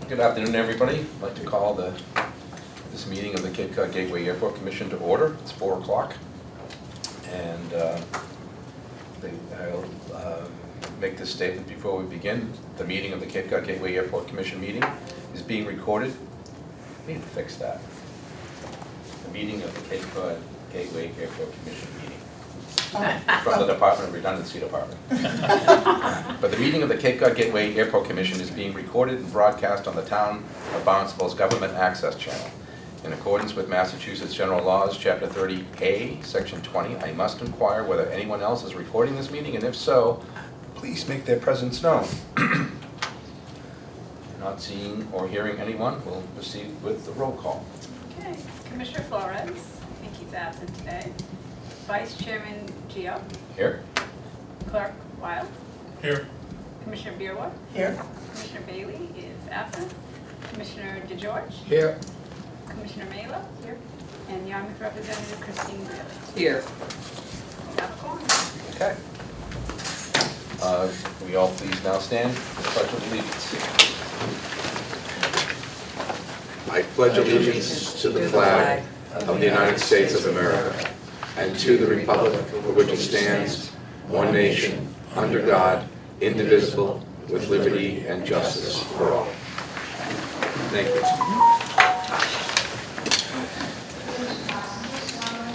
Good afternoon, everybody. I'd like to call this meeting of the Cape Cod Gateway Airport Commission to order. It's 4 o'clock. And I'll make this statement before we begin. The meeting of the Cape Cod Gateway Airport Commission meeting is being recorded. I need to fix that. The meeting of the Cape Cod Gateway Airport Commission meeting. From the Department of Redundancy Department. But the meeting of the Cape Cod Gateway Airport Commission is being recorded and broadcast on the Town of Barnstable's Government Access Channel. In accordance with Massachusetts General Laws, Chapter 30A, Section 20, I must inquire whether anyone else is recording this meeting, and if so, please make their presence known. Not seeing or hearing anyone, we'll proceed with the roll call. Okay, Commissioner Flores, I think he's absent today. Vice Chairman Gio. Here. Clerk Wild. Here. Commissioner Beerwood. Here. Commissioner Bailey is absent. Commissioner DeGeorge. Here. Commissioner Mela. Here. And Yarmouth Representative Christine Greeley. Here. Have a quorum. Okay. We all please now stand for the Pledge of Allegiance. I pledge allegiance to the flag of the United States of America and to the republic for which it stands, one nation, under God, indivisible, with liberty and justice for all. Thank you.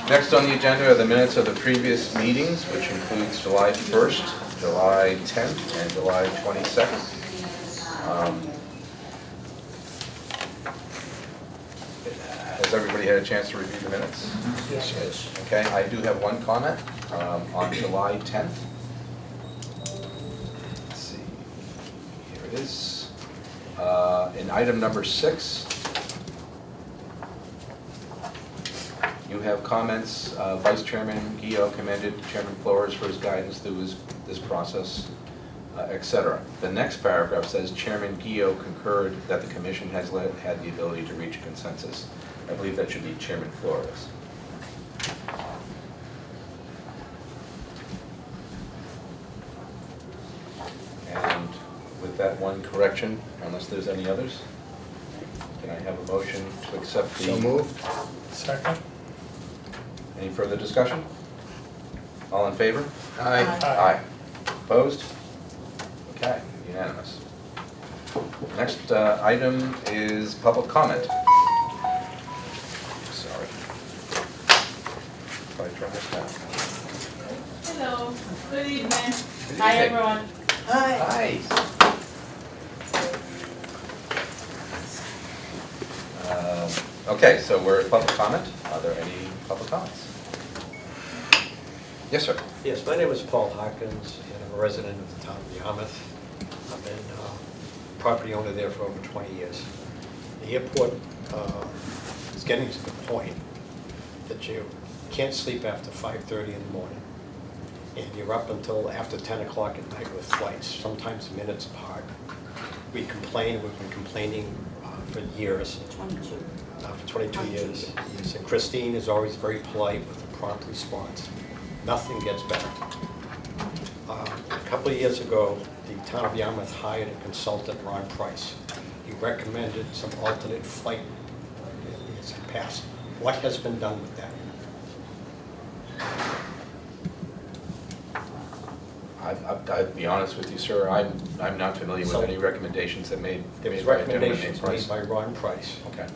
Next on the agenda are the minutes of the previous meetings, which includes July 1st, July 10th, and July 22nd. Has everybody had a chance to review the minutes? Yes. Okay, I do have one comment on July 10th. Let's see, here it is. In item number 6, you have comments. Vice Chairman Gio commended Chairman Flores for his guidance through this process, etc. The next paragraph says Chairman Gio concurred that the Commission has had the ability to reach a consensus. I believe that should be Chairman Flores. And with that one correction, unless there's any others, can I have a motion to accept the... So moved. Second. Any further discussion? All in favor? Aye. Aye. Opposed? Okay, unanimous. Next item is public comment. Sorry. If I turn this down. Hello, good evening. Good Hi, evening. everyone. Hi. Hi. Okay, so we're at public comment. Are there any public comments? Yes, sir. Yes, my name is Paul Hawkins, and I'm a resident of the town of Yarmouth. I've been property owner there for over 20 years. The airport is getting to the point that you can't sleep after 5:30 in the morning, and you're up until after 10 o'clock at night with flights, sometimes minutes apart. We've been complaining for years. 22. For 22 years. And Christine is always very polite with a prompt response. Nothing gets better. A couple of years ago, the town of Yarmouth hired a consultant, Ron Price. He recommended some alternate flight in the past. What has been done with that? I'll be honest with you, sir. I'm not familiar with So- any recommendations that made. There was made by a gentleman named recommendations Price. made by Ron Price Okay.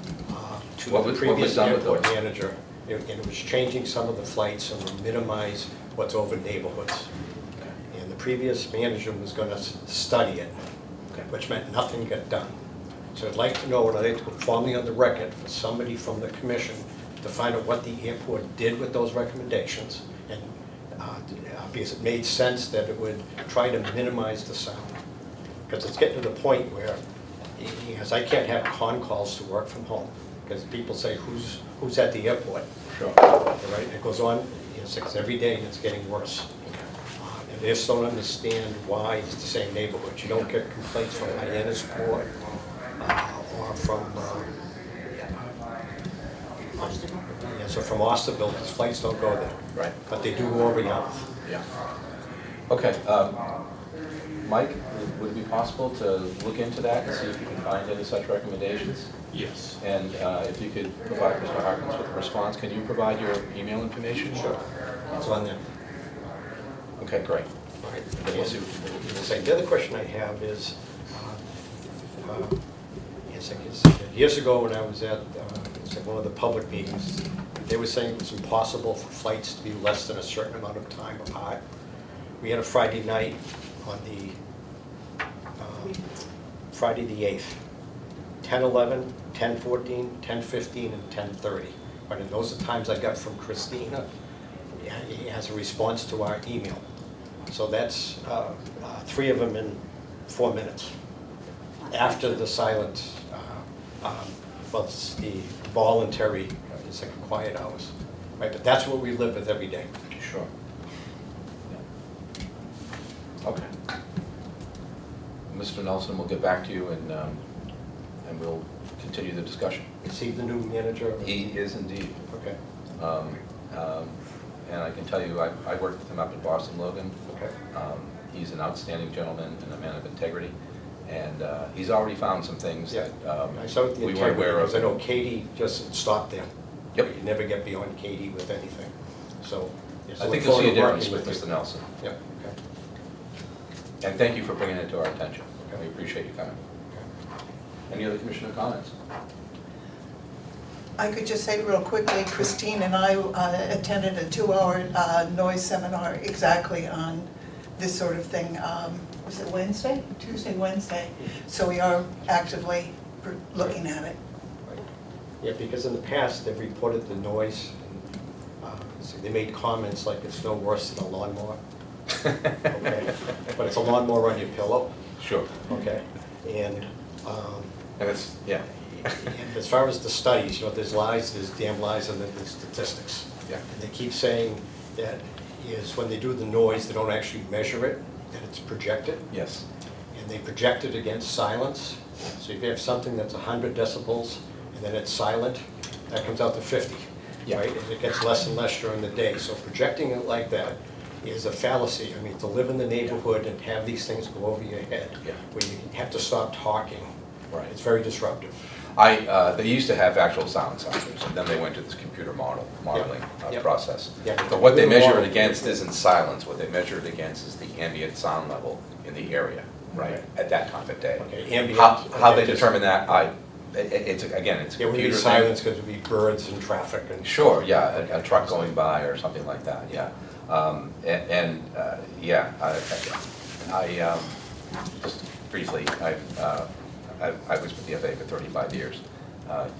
to What the was previous done with airport those? manager, and it was changing some of the flights and to minimize what's over neighborhoods. Okay. And the previous manager was going to study it, Okay. which meant nothing got done. So I'd like to know, and I'd like to put formally on the record for somebody from the commission to find out what the airport did with those recommendations, and because it made sense that it would try to minimize the sound. Because it's getting to the point where, because I can't have con calls to work from home, because people say, who's at the airport? Sure. Right, it goes on, it's every day, and it's getting worse. And they just don't understand why it's the same neighborhood. You don't get complaints from Hyannisport or from, so from Osterville, because flights don't go there. Right. But they do go over Yarmouth. Yeah. Okay. Mike, would it be possible to look into that and see if you can find any such recommendations? Yes. And if you could provide Mr. Harkins with a response, can you provide your email information? Sure. It's on there. Okay, great. All right. Then we'll see what we can do. The other question I have is, years ago when I was at one of the public meetings, they were saying it was impossible for flights to be less than a certain amount of time apart. We had a Friday night on the Friday the 8th, 10:11, 10:14, 10:15, and 10:30. But in those are times I got from Christina as a response to our email. So that's 3 of them in 4 minutes. After the silent, well, it's the voluntary, it's like quiet hours. Right, but that's what we live with every day. Sure. Yeah. Okay. Mr. Nelson will get back to you and we'll continue the discussion. Is he the new manager? He is indeed. Okay. And I can tell you, I worked with him up at Boston Logan. Okay. He's an outstanding gentleman and a man of integrity. And he's already found some things Yeah. that I saw the we weren't integrity, aware of. because I know Katie just stopped there. Yep. You never get beyond Katie with anything. So. yes, I think look you'll see a forward to difference working with you. Mr. Nelson. Yeah, okay. And thank you for bringing it to our attention. Okay. We appreciate you coming. Okay. Any other commissioner comments? I could just say real quickly, Christine and I attended a 2-hour noise seminar exactly on this sort of thing. Was it Wednesday? Tuesday, Wednesday. So we are actively looking at it. Right. Yeah, because in the past, they've reported the noise, and so they made comments like it's no worse than a lawnmower. Okay, but it's a lawnmower on your pillow. Sure. Okay, and And it's, yeah. and as far as the studies, there's lies, there's damn lies, and then there's statistics. Yeah. And they keep saying that is when they do the noise, they don't actually measure it, that it's projected. Yes. And they project it against silence. So if you have something that's 100 decibels and then it's silent, that comes out to 50, Yeah. right? And it gets less and less during the day. So projecting it like that is a fallacy. I mean, to live in the neighborhood and have these things go over your head, Yeah. where you have to stop talking, Right. it's very disruptive. They used to have actual sound sensors, and then they went to this computer modeling Yep. process. Yeah. But what they measure it Model. against isn't silence, what they measure it against is the ambient sound level in the area, right, Okay. at that time of day. Okay, ambient. How they okay, determine that, it's a It wouldn't be computer thing. silence because it would be birds and traffic and. Sure, yeah, a truck going by or something like that, yeah. Yeah, just briefly, I was with the FAA for 35 years.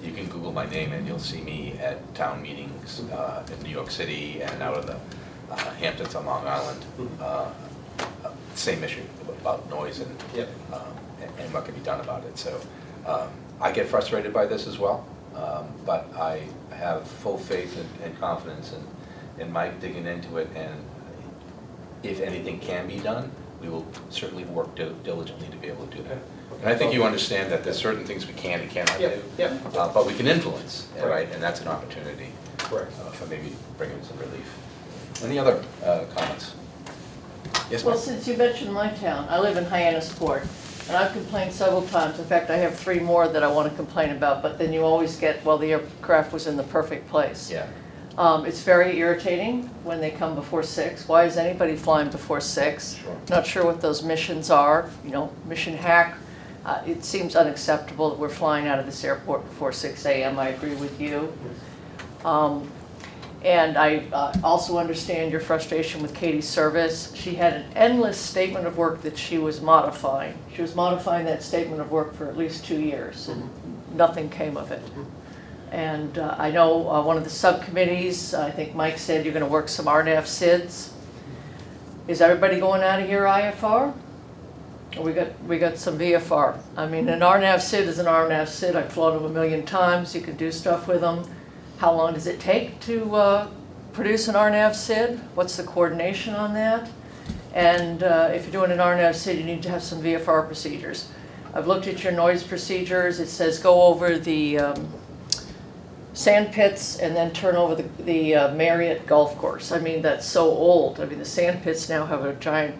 You can Google my name and you'll see me at town meetings in New York City and out of the Hamptons on Long Island. Same issue about noise and, Yep. and what can be done about it. So I get frustrated by this as well, but I have full faith and confidence in Mike digging into it, and if anything can be done, we will certainly work diligently to be able to do that. And I think you understand that there's certain things we can and cannot do, Yep. but we can influence, Right. right? And that's an opportunity Correct. for maybe bringing some relief. Any other comments? Yes, Well, ma'am? since you mentioned my town, I live in Hyannisport, and I've complained several times. In fact, I have 3 more that I want to complain about, but then you always get, well, the aircraft was in the perfect place. Yeah. It's very irritating when they come before 6. Why is anybody flying before 6? Sure. Not sure what those missions are, mission hack. It seems unacceptable that we're flying out of this airport before 6 a.m. I agree with you. And I also understand your frustration with Katie's service. She had an endless statement of work that she was modifying. She was modifying that statement of work for at least 2 years, and nothing came of it. And I know one of the subcommittees, I think Mike said you're going to work some RNAV SIDs. Is everybody going out of here IFR? Or we got some VFR. I mean, an RNAV SID is an RNAV SID. I've flown them a million times. You can do stuff with them. How long does it take to produce an RNAV SID? What's the coordination on that? And if you're doing an RNAV SID, you need to have some VFR procedures. I've looked at your noise procedures. It says go over the sand pits and then turn over the Marriott golf course. I mean, that's so old. I mean, the sand pits now have a giant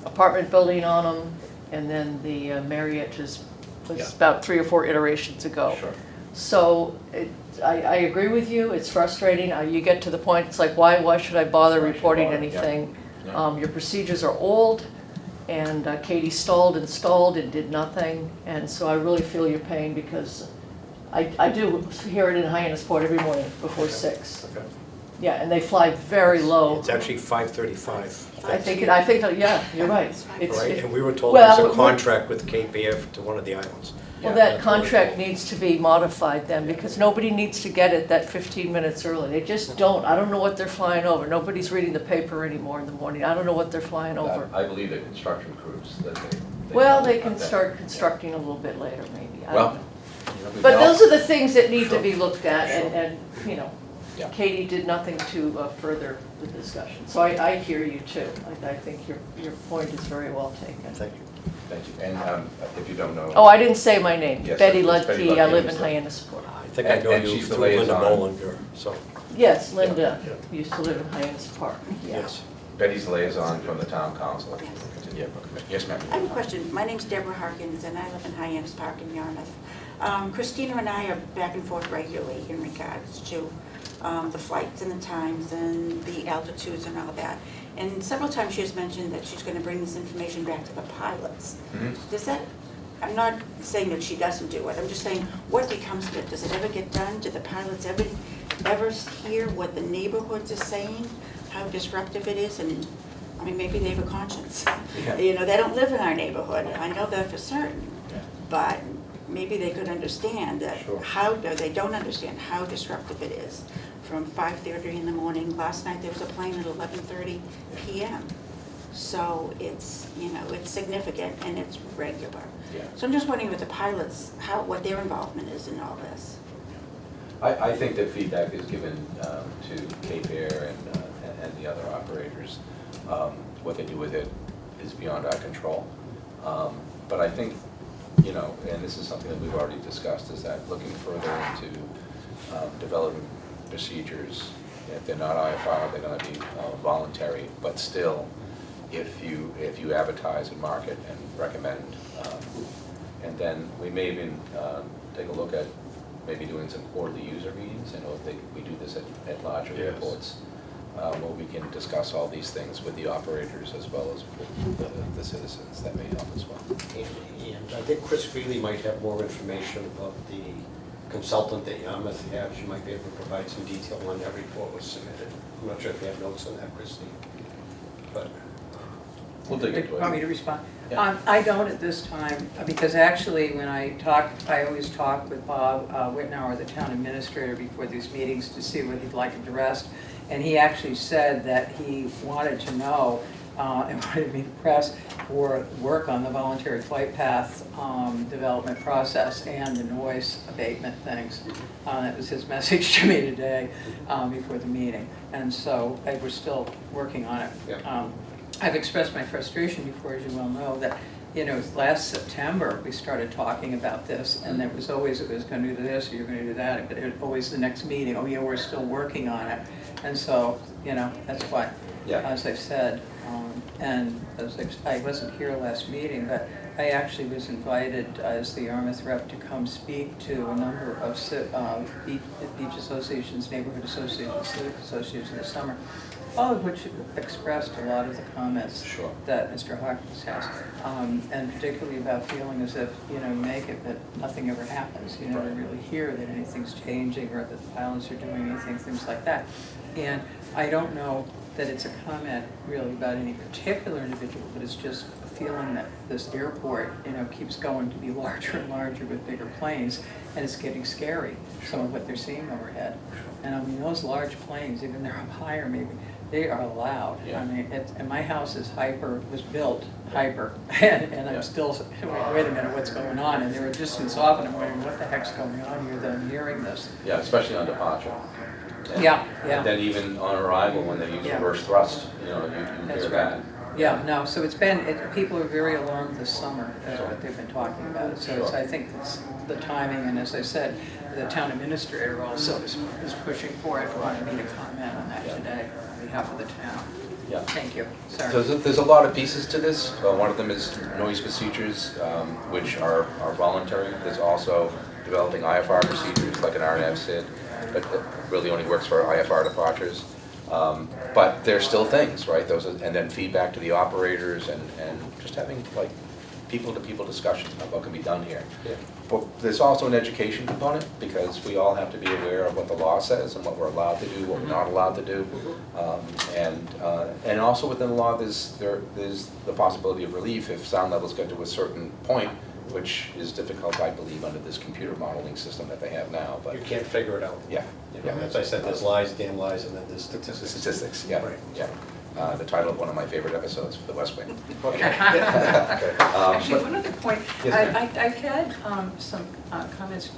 apartment building on them. and then the Marriott was Yeah. about 3 or 4 iterations ago. Sure. So I agree with you, it's frustrating. You get to the point, it's like, why should I bother Why should I reporting bother? anything? Yeah. Your procedures are old, and Katie stalled and did nothing. And so I really feel your pain, because I do hear it in Hyannisport every morning before 6. Okay. Yeah, and they fly very low. It's actually 5:35. I think, yeah, you're right. It's- Right, it- and we were told Well, there's a we- contract with Cape Air to one of the islands. Well, Yeah. that contract needs to be modified then, because nobody needs to get it that 15 minutes early. They just don't. I don't know what they're flying over. Nobody's reading the paper anymore in the morning. I don't know what they're flying over. I believe the construction crews that they. Well, they can that. start constructing a little bit later, maybe. I Well, don't know. you know, we But can those al- are the things that need to Sure. be looked at, Sure. and, you know, Yeah. Katie did nothing to further the discussion. So I hear you too. I think your point is very well taken. Thank you. Thank you. And if you don't know. Oh, I didn't say my name. Yes, Betty it's Betty Ludke, I Ludke, live in so- Hyannisport. I think I know And you she's the through Linda liaison. Bollinger, so, Yes, Linda Yeah. used to live in Hyannis Park. Yeah. yes. Betty's liaison from the town council. Yeah, yes, ma'am. I have a question. My name's Deborah Harkins, and I live in Hyannis Park in Yarmouth. Christina and I are back and forth regularly in regards to the flights and the times and the altitudes and all that. And several times she has mentioned that she's going to bring this information back to the pilots. Mhm. Does that, I'm not saying that she doesn't do it, I'm just saying, what becomes of it? Does it ever get done? Do the pilots ever hear what the neighborhoods are saying, how disruptive it is? And, I mean, maybe they have a conscience. Yeah. You know, they don't live in our neighborhood, I know that for certain. Yeah. But maybe they could understand that Sure. or they don't understand how disruptive it is. From 5:30 in the morning, last night there was a plane at 11:30 PM. So it's, you know, it's significant and it's regular. Yeah. So I'm just wondering with the pilots, what their involvement is in all this. I think that feedback is given to Cape Air and the other operators. What they do with it is beyond our control. But I think, you know, and this is something that we've already discussed, is that looking further into developing procedures, if they're not IFR, they're going to be voluntary, but still, if you advertise and market and recommend, and then we may even take a look at maybe doing some quarterly user meetings. I know we do this at larger Yes. airports, where we can discuss all these things with the operators as well as with the citizens. That may help as well. And I think Chris Greeley might have more information about the consultant that Yarmouth had. She might be able to provide some detail when that report was submitted. I'm not sure if you have notes on that, Christine. But We'll dig into it. Want me to respond? Yeah. I don't at this time, because actually, when I always talk with Bob Whitnauer, the town administrator, before these meetings to see what he'd like addressed. And he actually said that he wanted to know, and wanted me to press for work on the voluntary flight path development process and the noise abatement things. That was his message to me today before the meeting. And so we're still working on it. Yeah. I've expressed my frustration before, as you well know, that, you know, last September, we started talking about this, and it was always going to do this, or you're going to do that, but it always the next meeting, oh yeah, we're still working on it. And so, you know, that's why, Yeah. as I've said, and I wasn't here last meeting, but I actually was invited as the Yarmouth rep to come speak to a number of beach associations, neighborhood associations, civic associations this summer, all of which expressed a lot of the comments Sure. that Mr. Hawkins has, and particularly about feeling as if, you know, you make it, but nothing ever happens. You never Right. really hear that anything's changing or that the pilots are doing anything, things like that. And I don't know that it's a comment really about any particular individual, but it's just a feeling that this airport, you know, keeps going to be larger and larger with bigger planes, and it's getting scary, some of what they're seeing overhead. And I mean, those large planes, even they're up higher maybe, they are loud. Yeah. I mean, and my house is was built hyper, and Yeah. I'm still, wait a minute, what's going on? And they were distance off, and I'm wondering, what the heck's going on here that I'm hearing this? Yeah, especially on departure. And- Yeah, yeah. And then even on arrival, when they use Yeah. reverse thrust, you know, you That's hear right. that. Yeah, no, so people are very alarmed this summer, is what they've been talking about. So Sure. I think it's the timing, and as I said, the town administrator also is pushing for it, wanted me to comment on that Yeah. today on behalf of the town. Yeah. Thank you, sorry. So there's a lot of pieces to this. One of them is noise procedures, which are voluntary. There's also developing IFR procedures, like an RNF SID, but that really only works for IFR departures. But there's still things, right? And then feedback to the operators and just having like people-to-people discussions about what can be done here. Yeah. But there's also an education component, because we all have to be aware of what the law says and what we're allowed to do, what we're not allowed to do. And also within the law, there's the possibility of relief if sound levels get to a certain point, which is difficult, I believe, under this computer modeling system that they have now, but. You can't figure it out. Yeah. You know, as I said, there's lies, damn lies, and then there's statistics. Statistics, yeah, Right. yeah. The title of one of my favorite episodes for The West Wing. Actually, one other point, Yes, ma'am. I've had some comments,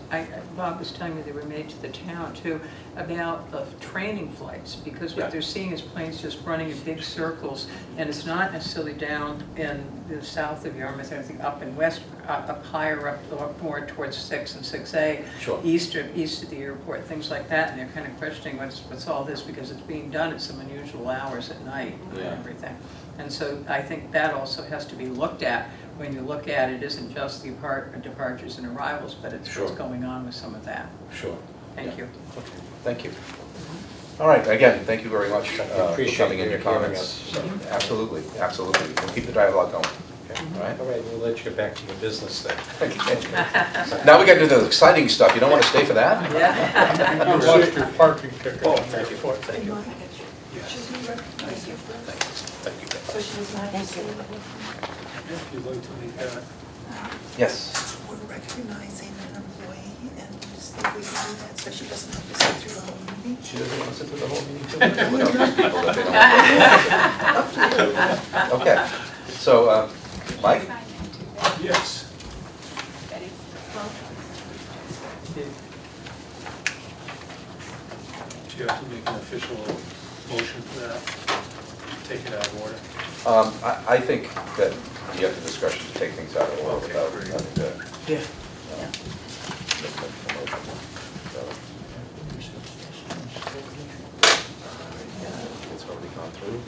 Bob was telling me they were made to the town too, about training flights, because Yeah. what they're seeing is planes just running in big circles, and it's not necessarily down in the south of Yarmouth, I think up in west, up higher, up more towards 6 and 6A, Sure. east of the airport, things like that, and they're kind of questioning what's all this, because it's being done at some unusual hours at night and Yeah. everything. And so I think that also has to be looked at. When you look at it, isn't just the departures and arrivals, but it's what's Sure. going on with some of that. Sure. Thank Yeah. you. Okay. Thank you. All right, again, thank you very much for Appreciate coming in you your hearing comments. us, so. Absolutely, absolutely. We'll keep the dialogue going, okay, all right? All right, we'll let you get back to your business then. Now we get to the exciting stuff. You don't want to stay for that? Yeah. You lost your parking ticket. Oh, thank you. Thank you. Should we recognize you first? Thank you. So she's not receiving. If you'd like to make that. Yes. We're recognizing an employee, and just if we can do that, so she doesn't have to sit through the whole meeting. She doesn't want to sit through the whole meeting too? With other people that they don't want. Okay, so, Mike? Yes. Betty? Do you have to make an official motion for that? Take it out of order? I think that you have the discretion to take things out of order Okay, without great. having to. Yeah. Make a motion. So, it's already gone through.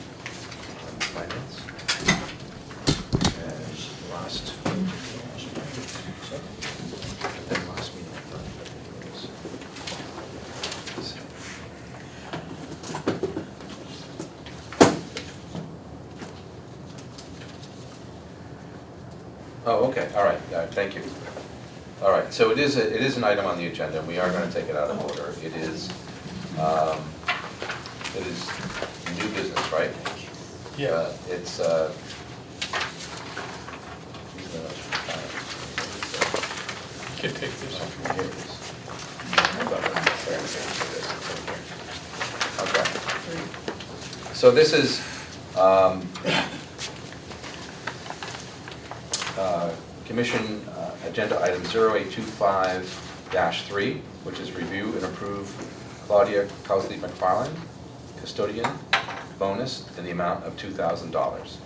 Finance. And last. Then last meeting. Oh, okay, all right, thank you. All right, so it is an item on the agenda, and we are going to take it out of order. It is new business, right? Yeah. It's, You can take this if you here want. it is. Okay. So this is, Commission Agenda Item 0825-3, which is review and approve Claudia Causley McFarland, custodian, bonus in the amount of $2,000.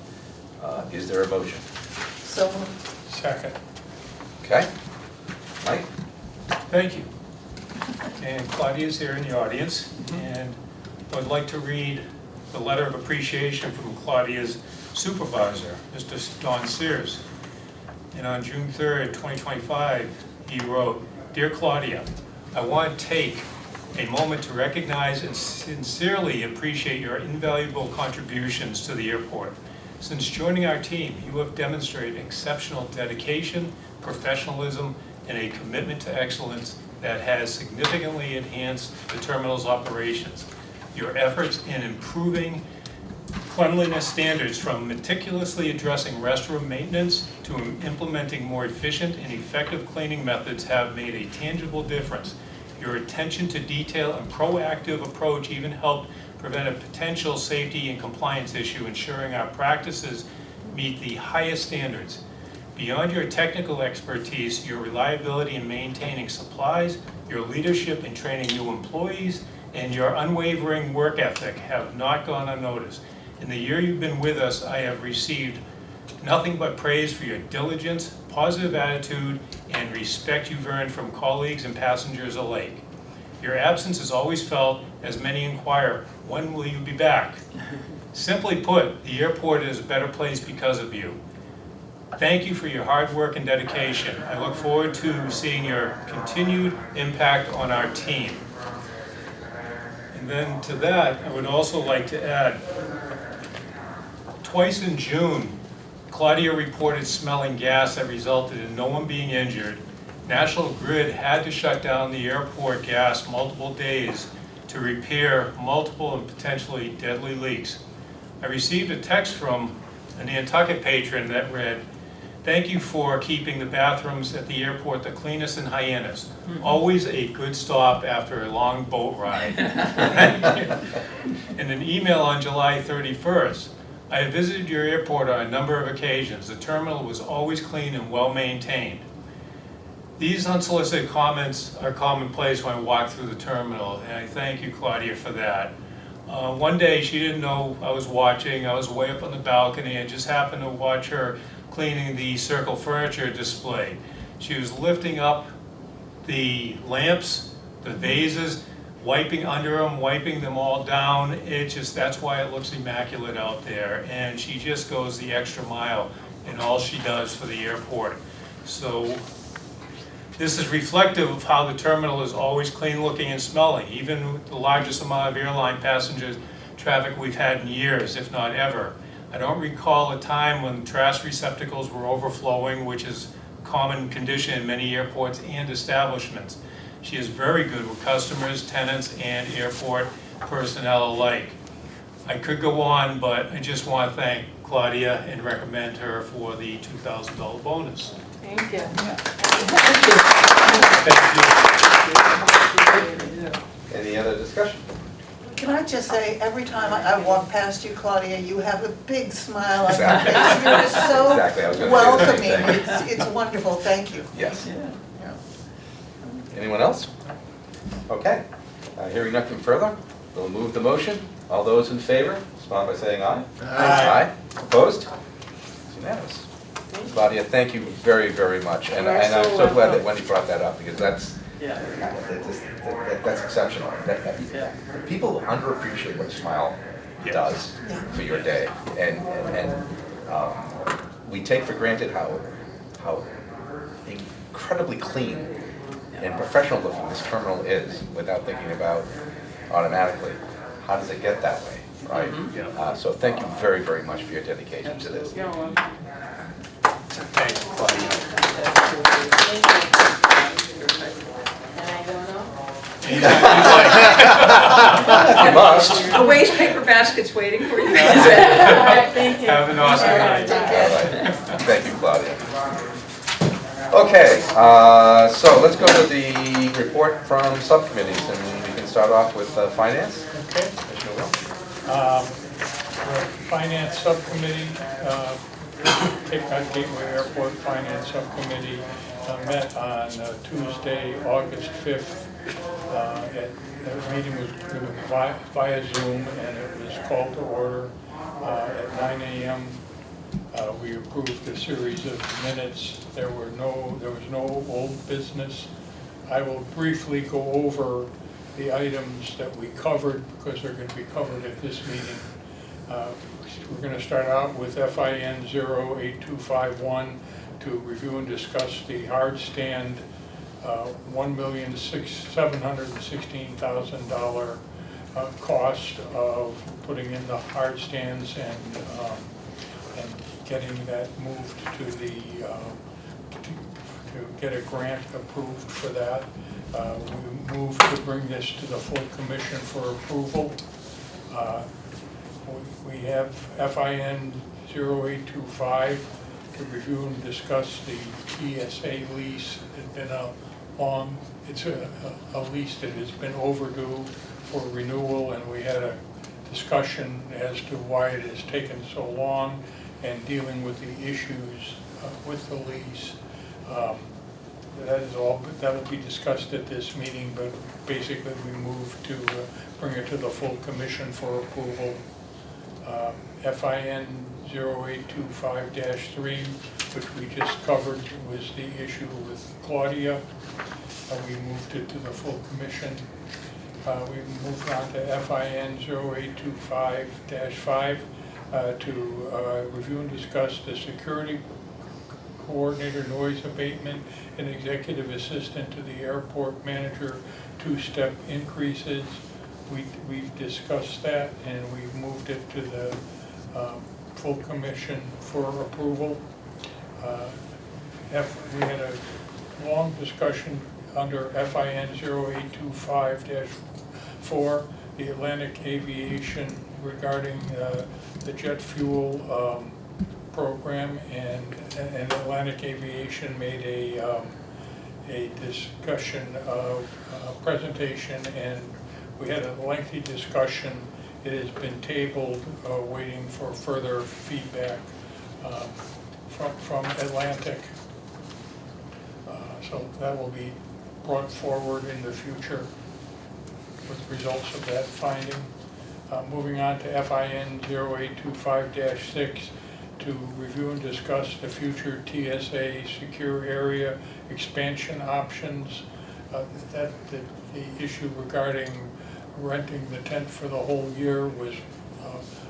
Is there a motion? So, Second. Okay? Mike? Thank you. And Claudia's here in the audience, and I'd like to read the letter of appreciation from Claudia's supervisor, Mr. Don Sears. And on June 3rd, 2025, he wrote, "Dear Claudia, I want to take a moment to recognize and sincerely appreciate your invaluable contributions to the airport. Since joining our team, you have demonstrated exceptional dedication, professionalism, and a commitment to excellence that has significantly enhanced the terminal's operations. Your efforts in improving cleanliness standards, from meticulously addressing restroom maintenance to implementing more efficient and effective cleaning methods, have made a tangible difference. Your attention to detail and proactive approach even helped prevent a potential safety and compliance issue, ensuring our practices meet the highest standards. Beyond your technical expertise, your reliability in maintaining supplies, your leadership in training new employees, and your unwavering work ethic have not gone unnoticed. In the year you've been with us, I have received nothing but praise for your diligence, positive attitude, and respect you've earned from colleagues and passengers alike. Your absence is always felt as many inquire, when will you be back? Simply put, the airport is a better place because of you. Thank you for your hard work and dedication. I look forward to seeing your continued impact on our team. And then to that, I would also like to add, twice in June, Claudia reported smelling gas that resulted in no one being injured. National Grid had to shut down the airport gas multiple days to repair multiple and potentially deadly leaks. I received a text from a Nantucket patron that read, "Thank you for keeping the bathrooms at the airport the cleanest in Hyannis. Always a good stop after a long boat ride." Thank you. In an email on July 31st, I have visited your airport on a number of occasions. The terminal was always clean and well maintained. These unsolicited comments are commonplace when I walk through the terminal, and I thank you, Claudia, for that. One day, she didn't know I was watching. I was way up on the balcony and just happened to watch her cleaning the Circle furniture display. She was lifting up the lamps, the vases, wiping under them, wiping them all down. That's why it looks immaculate out there. And she just goes the extra mile in all she does for the airport. So this is reflective of how the terminal is always clean looking and smelling, even with the largest amount of airline passengers traffic we've had in years, if not ever. I don't recall a time when trash receptacles were overflowing, which is a common condition in many airports and establishments. She is very good with customers, tenants, and airport personnel alike. I could go on, but I just want to thank Claudia and recommend her for the $2,000 bonus. Thank you. Thank you. Any other discussion? Can I just say, every time I walk past you, Claudia, you have a big smile on your Exactly. face. You're just so Exactly, I was gonna say the welcoming. same thing. It's wonderful, thank you. Yes. Anyone else? Okay. Hearing nothing further, we'll move the motion. All those in favor, respond by saying aye. Aye. Opposed? It's unanimous. Claudia, thank you very, very much. And I'm so glad that Wendy brought that up, because that's exceptional. People underappreciate what a smile does for your day. And we take for granted how incredibly clean and professional looking this terminal is, without thinking about automatically, how does it get that way, right? So thank you very, very much for your dedication to this. Thanks, Claudia. You must. A waste paper basket's waiting for you. Have an awesome night. All right. Thank you, Claudia. Okay, so let's go to the report from subcommittees, and we can start off with finance. Okay. Commissioner Will. The Finance Subcommittee, Cape Cod Gateway Airport Finance Subcommittee met on Tuesday, August 5th. The meeting was given via Zoom, and it was called to order at 9 a.m. We approved a series of minutes. There was no old business. I will briefly go over the items that we covered, because they're going to be covered at this meeting. We're going to start out with FIN 08251 to review and discuss the hard stand $1,716,000 cost of putting in the hard stands and getting that moved to the to get a grant approved for that. We moved to bring this to the full commission for approval. We have FIN 0825 to review and discuss the TSA lease. It's been it's a lease that has been overdue for renewal, and we had a discussion as to why it has taken so long and dealing with the issues with the lease. That'll be discussed at this meeting, but basically we moved to bring it to the full commission for approval. FIN 0825-3, which we just covered, was the issue with Claudia. We moved it to the full commission. We moved on to FIN 0825-5 to review and discuss the security coordinator noise abatement and executive assistant to the airport manager two-step increases. We've discussed that and we've moved it to the full commission for approval. We had a long discussion under FIN 0825-4, the Atlantic Aviation regarding the jet fuel program, and Atlantic Aviation made a discussion of presentation, and we had a lengthy discussion. It has been tabled, waiting for further feedback from Atlantic. So that will be brought forward in the future with results of that finding. Moving on to FIN 0825-6 to review and discuss the future TSA secure area expansion options. The issue regarding renting the tent for the whole year was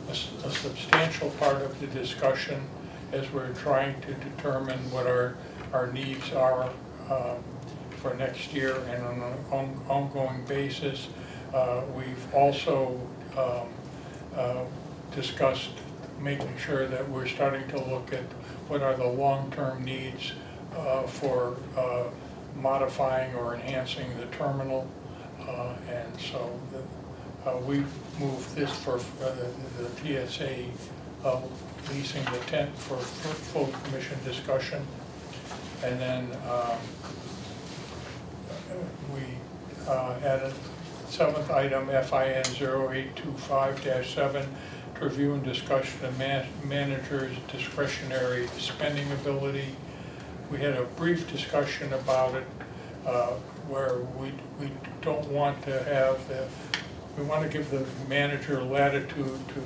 a substantial part of the discussion as we're trying to determine what our needs are for next year and on an ongoing basis. We've also discussed making sure that we're starting to look at what are the long-term needs for modifying or enhancing the terminal. And so we moved this for the TSA leasing the tent for full commission discussion. And then we had a seventh item, FIN 0825-7, to review and discuss the manager's discretionary spending ability. We had a brief discussion about it where we don't want to have we want to give the manager latitude to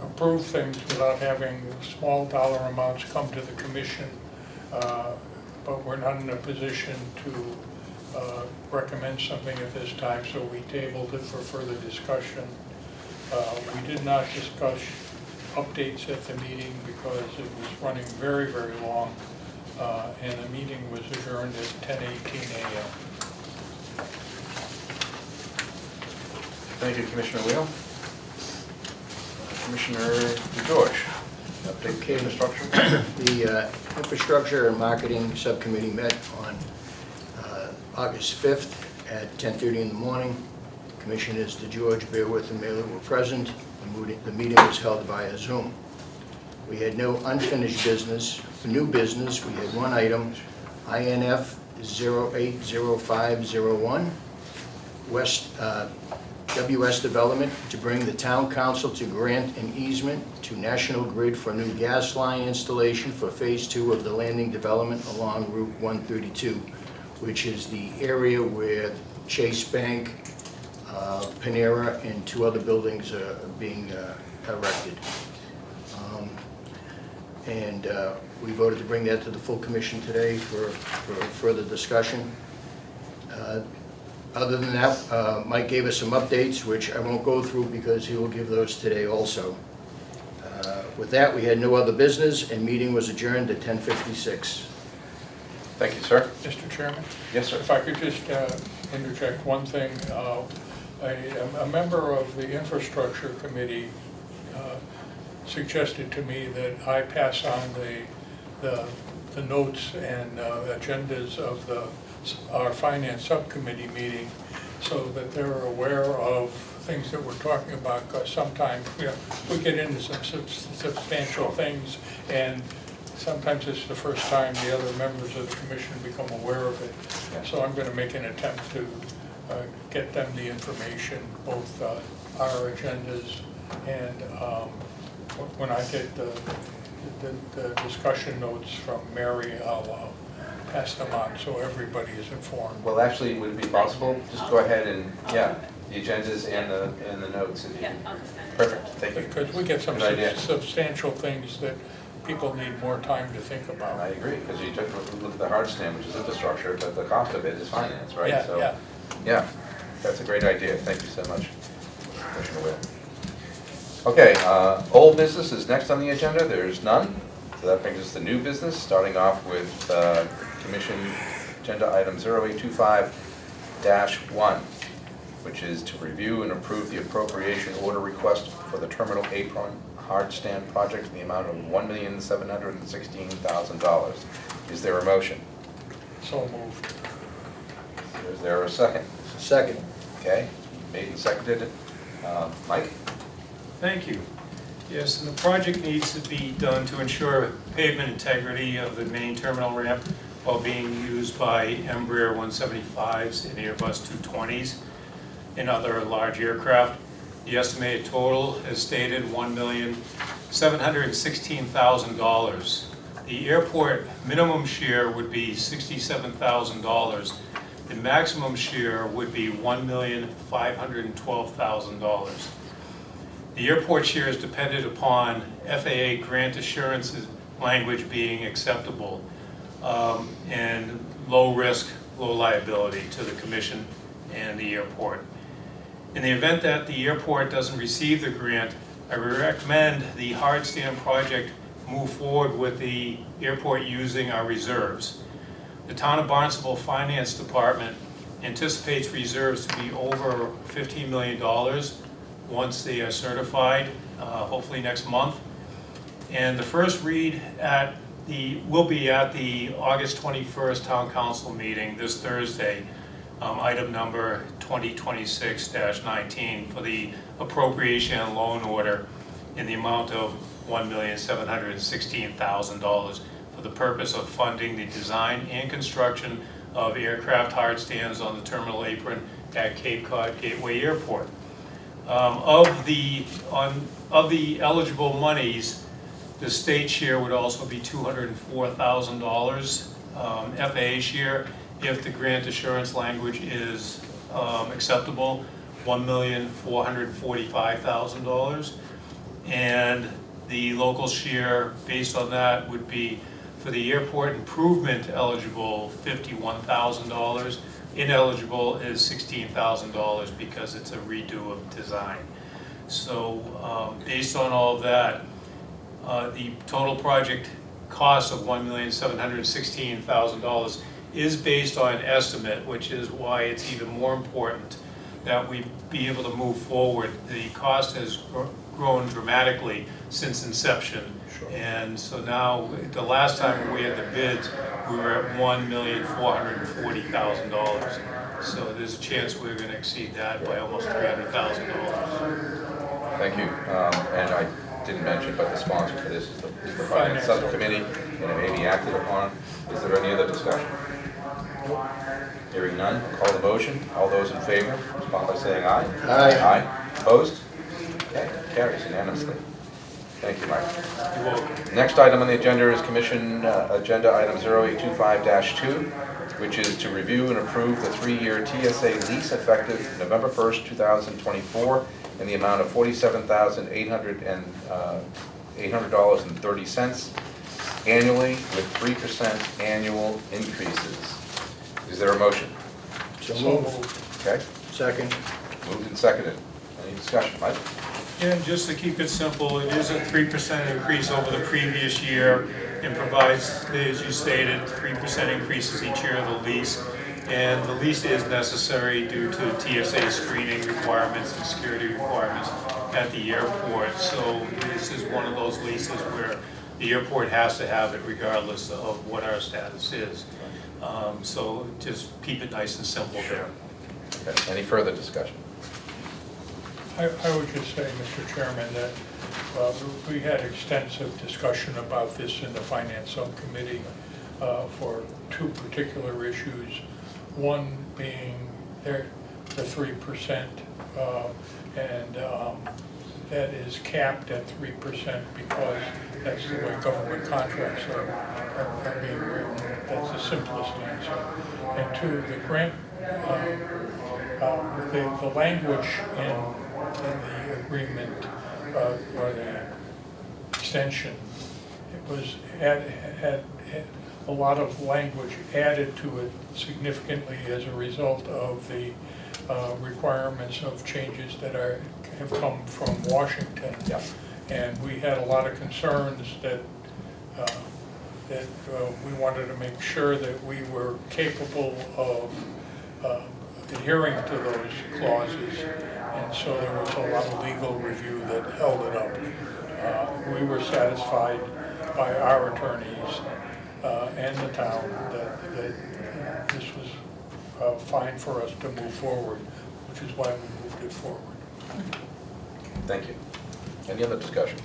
approve things without having small dollar amounts come to the commission, but we're not in a position to recommend something at this time, so we tabled it for further discussion. We did not discuss updates at the meeting because it was running very, very long, and the meeting was adjourned at 10:18 a.m. Thank you, Commissioner Wheel. Commissioner DeGeorge, update Okay. infrastructure. The Infrastructure and Marketing Subcommittee met on August 5th at 10:30 in the morning. Commissioners DeGeorge, Bearworth, and Mailer were present. The meeting was held via Zoom. We had no unfinished business. For new business, we had one item, INF 080501, WS Development, to bring the town council to grant an easement to National Grid for a new gas line installation for phase 2 of the landing development along Route 132, which is the area where Chase Bank, Panera, and 2 other buildings are being erected. We voted to bring that to the full commission today for further discussion. Other than that, Mike gave us some updates, which I won't go through because he will give those today also. With that, we had no other business, and meeting was adjourned at 10:56. Thank you, sir. Mr. Chairman? Yes, sir. If I could just interject one thing. A member of the Infrastructure Committee suggested to me that I pass on the notes and agendas of our Finance Subcommittee meeting so that they're aware of things that we're talking about, because sometimes we get into some substantial things, and sometimes it's the first time the other members of the commission become aware of it. So I'm going to make an attempt to get them the information, both our agendas and when I get the discussion notes from Mary, I'll pass them on so everybody is informed. Well, actually, would it be possible, just go ahead and, the agendas and the notes. If you Yeah, can. I'll just send it. Perfect, thank you. Because we get some Good idea. substantial things that people need more time to think I about. agree, because you took a look at the hard stand, which is infrastructure, but the cost of it is finance, right? Yeah, So, yeah. Yeah, That's a great idea, thank you so much, Commissioner Ware. Okay, old business is next on the agenda, there's none, so that brings us to new business, starting off with Commission Agenda Item 0825-1, which is to review and approve the appropriation order request for the Terminal Apron Hard Stand Project in the amount of $1,716,000. Is there a motion? So moved. Is there a second? Second. Okay, made and seconded. Mike? Thank you. Yes, and the project needs to be done to ensure pavement integrity of the main terminal ramp while being used by Embraer 175s and Airbus 220s and other large aircraft. The estimated total is stated $1,716,000. The airport minimum share would be $67,000. The maximum share would be $1,512,000. The airport share is dependent upon FAA grant assurances language being acceptable and low risk, low liability to the commission and the airport. In the event that the airport doesn't receive the grant, I recommend the hard stand project move forward with the airport using our reserves. The Town of Barnstable Finance Department anticipates reserves to be over $15 million once they are certified, hopefully next month. And the first read will be at the August 21st Town Council meeting this Thursday, item number 2026-19 for the appropriation and loan order in the amount of $1,716,000 for the purpose of funding the design and construction of aircraft hard stands on the terminal apron at Cape Cod Gateway Airport. Of the eligible monies, the state share would also be $204,000, FAA share, if the grant assurance language is acceptable, $1,445,000. And the local share based on that would be, for the airport improvement eligible, $51,000. Ineligible is $16,000 because it's a redo of design. So based on all of that, the total project cost of $1,716,000 is based on an estimate, which is why it's even more important that we be able to move forward. The cost has grown dramatically since inception. Sure. And so now, the last time we had the bids, we were at $1,440,000. So there's a chance we're going to exceed that by almost $300,000. Thank you. And I didn't mention, but the sponsor for this is the Finance Subcommittee, and it may be acted upon. Is there any other discussion? Hearing none, I'll call the motion. All those in favor, respond by saying aye. Aye. Aye. Opposed? Okay, carries unanimously. Thank you, Mike. You're welcome. Next item on the agenda is Commission Agenda Item 0825-2, which is to review and approve the 3-year TSA lease effective November 1st, 2024, in the amount of $47,800.30 annually with 3% annual increases. Is there a motion? So moved. Okay, Second. moved and seconded. Any discussion, Mike? Yeah, just to keep it simple, it is a 3% increase over the previous year and provides, as you stated, 3% increases each year of the lease. And the lease is necessary due to TSA screening requirements and security requirements at the airport. So this is one of those leases where the airport has to have it regardless of what our status is. So just keep it nice and simple there. Okay. Any further discussion? I would just say, Mr. Chairman, that we had extensive discussion about this in the Finance Subcommittee for 2 particular issues. One being the 3%, and that is capped at 3% because that's the way government contracts are being written. That's the simplest answer. And 2, the grant, the language in the agreement or the extension, it was had a lot of language added to it significantly as a result of the requirements of changes that have come from Washington. Yeah. And we had a lot of concerns that we wanted to make sure that we were capable of adhering to those clauses. And so there was a lot of legal review that held it up. We were satisfied by our attorneys and the town that this was fine for us to move forward, which is why we moved it forward. Thank you. Any other discussion?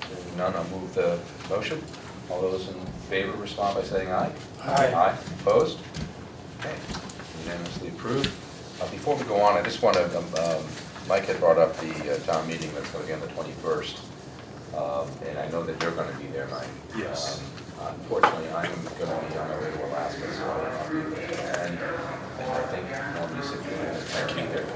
Hearing none, I'll move the motion. All those in favor respond by saying aye. Aye. Aye. Opposed? Okay, unanimously approved. Before we go on, I just want to, Mike had brought up the town meeting that's going to be on the 21st. And I know that you're going to be there, Mike. Yes. Unfortunately, I'm going to be on my way to Alaska, so I will not be there. And I think normally I can't be there.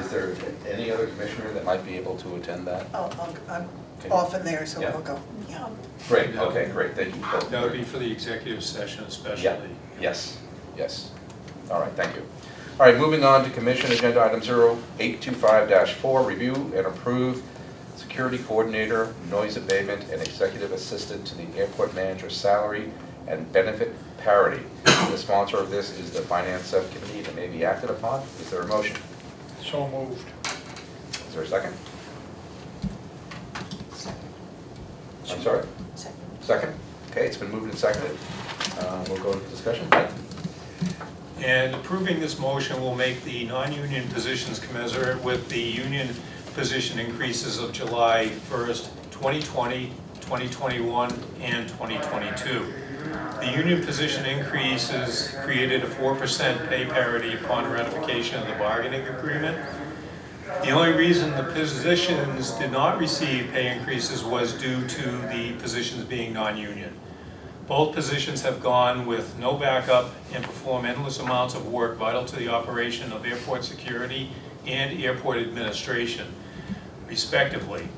Is there any other commissioner that might be able to attend that? I'm Okay. often there, so Yeah. I'll go. Yeah. Great, okay, great, thank you. That would be for the executive session especially. Yeah, yes, yes. All right, thank you. All right, moving on to commission agenda item 0825-4, review and approve security coordinator, noise abatement, and executive assistant to the airport manager's salary and benefit parity. The sponsor of this is the finance subcommittee that may be acted upon. Is there a motion? So moved. Is there a second? I'm sorry? Second? Okay, it's been moved and seconded. We'll go to discussion. Mike? And approving this motion will make the non-union positions commensurate with the union position increases of July 1st, 2020, 2021, and 2022. The union position increases created a 4% pay parity upon ratification of the bargaining agreement. The only reason the positions did not receive pay increases was due to the positions being non-union. Both positions have gone with no backup and perform endless amounts of work vital to the operation of airport security and airport administration, respectively.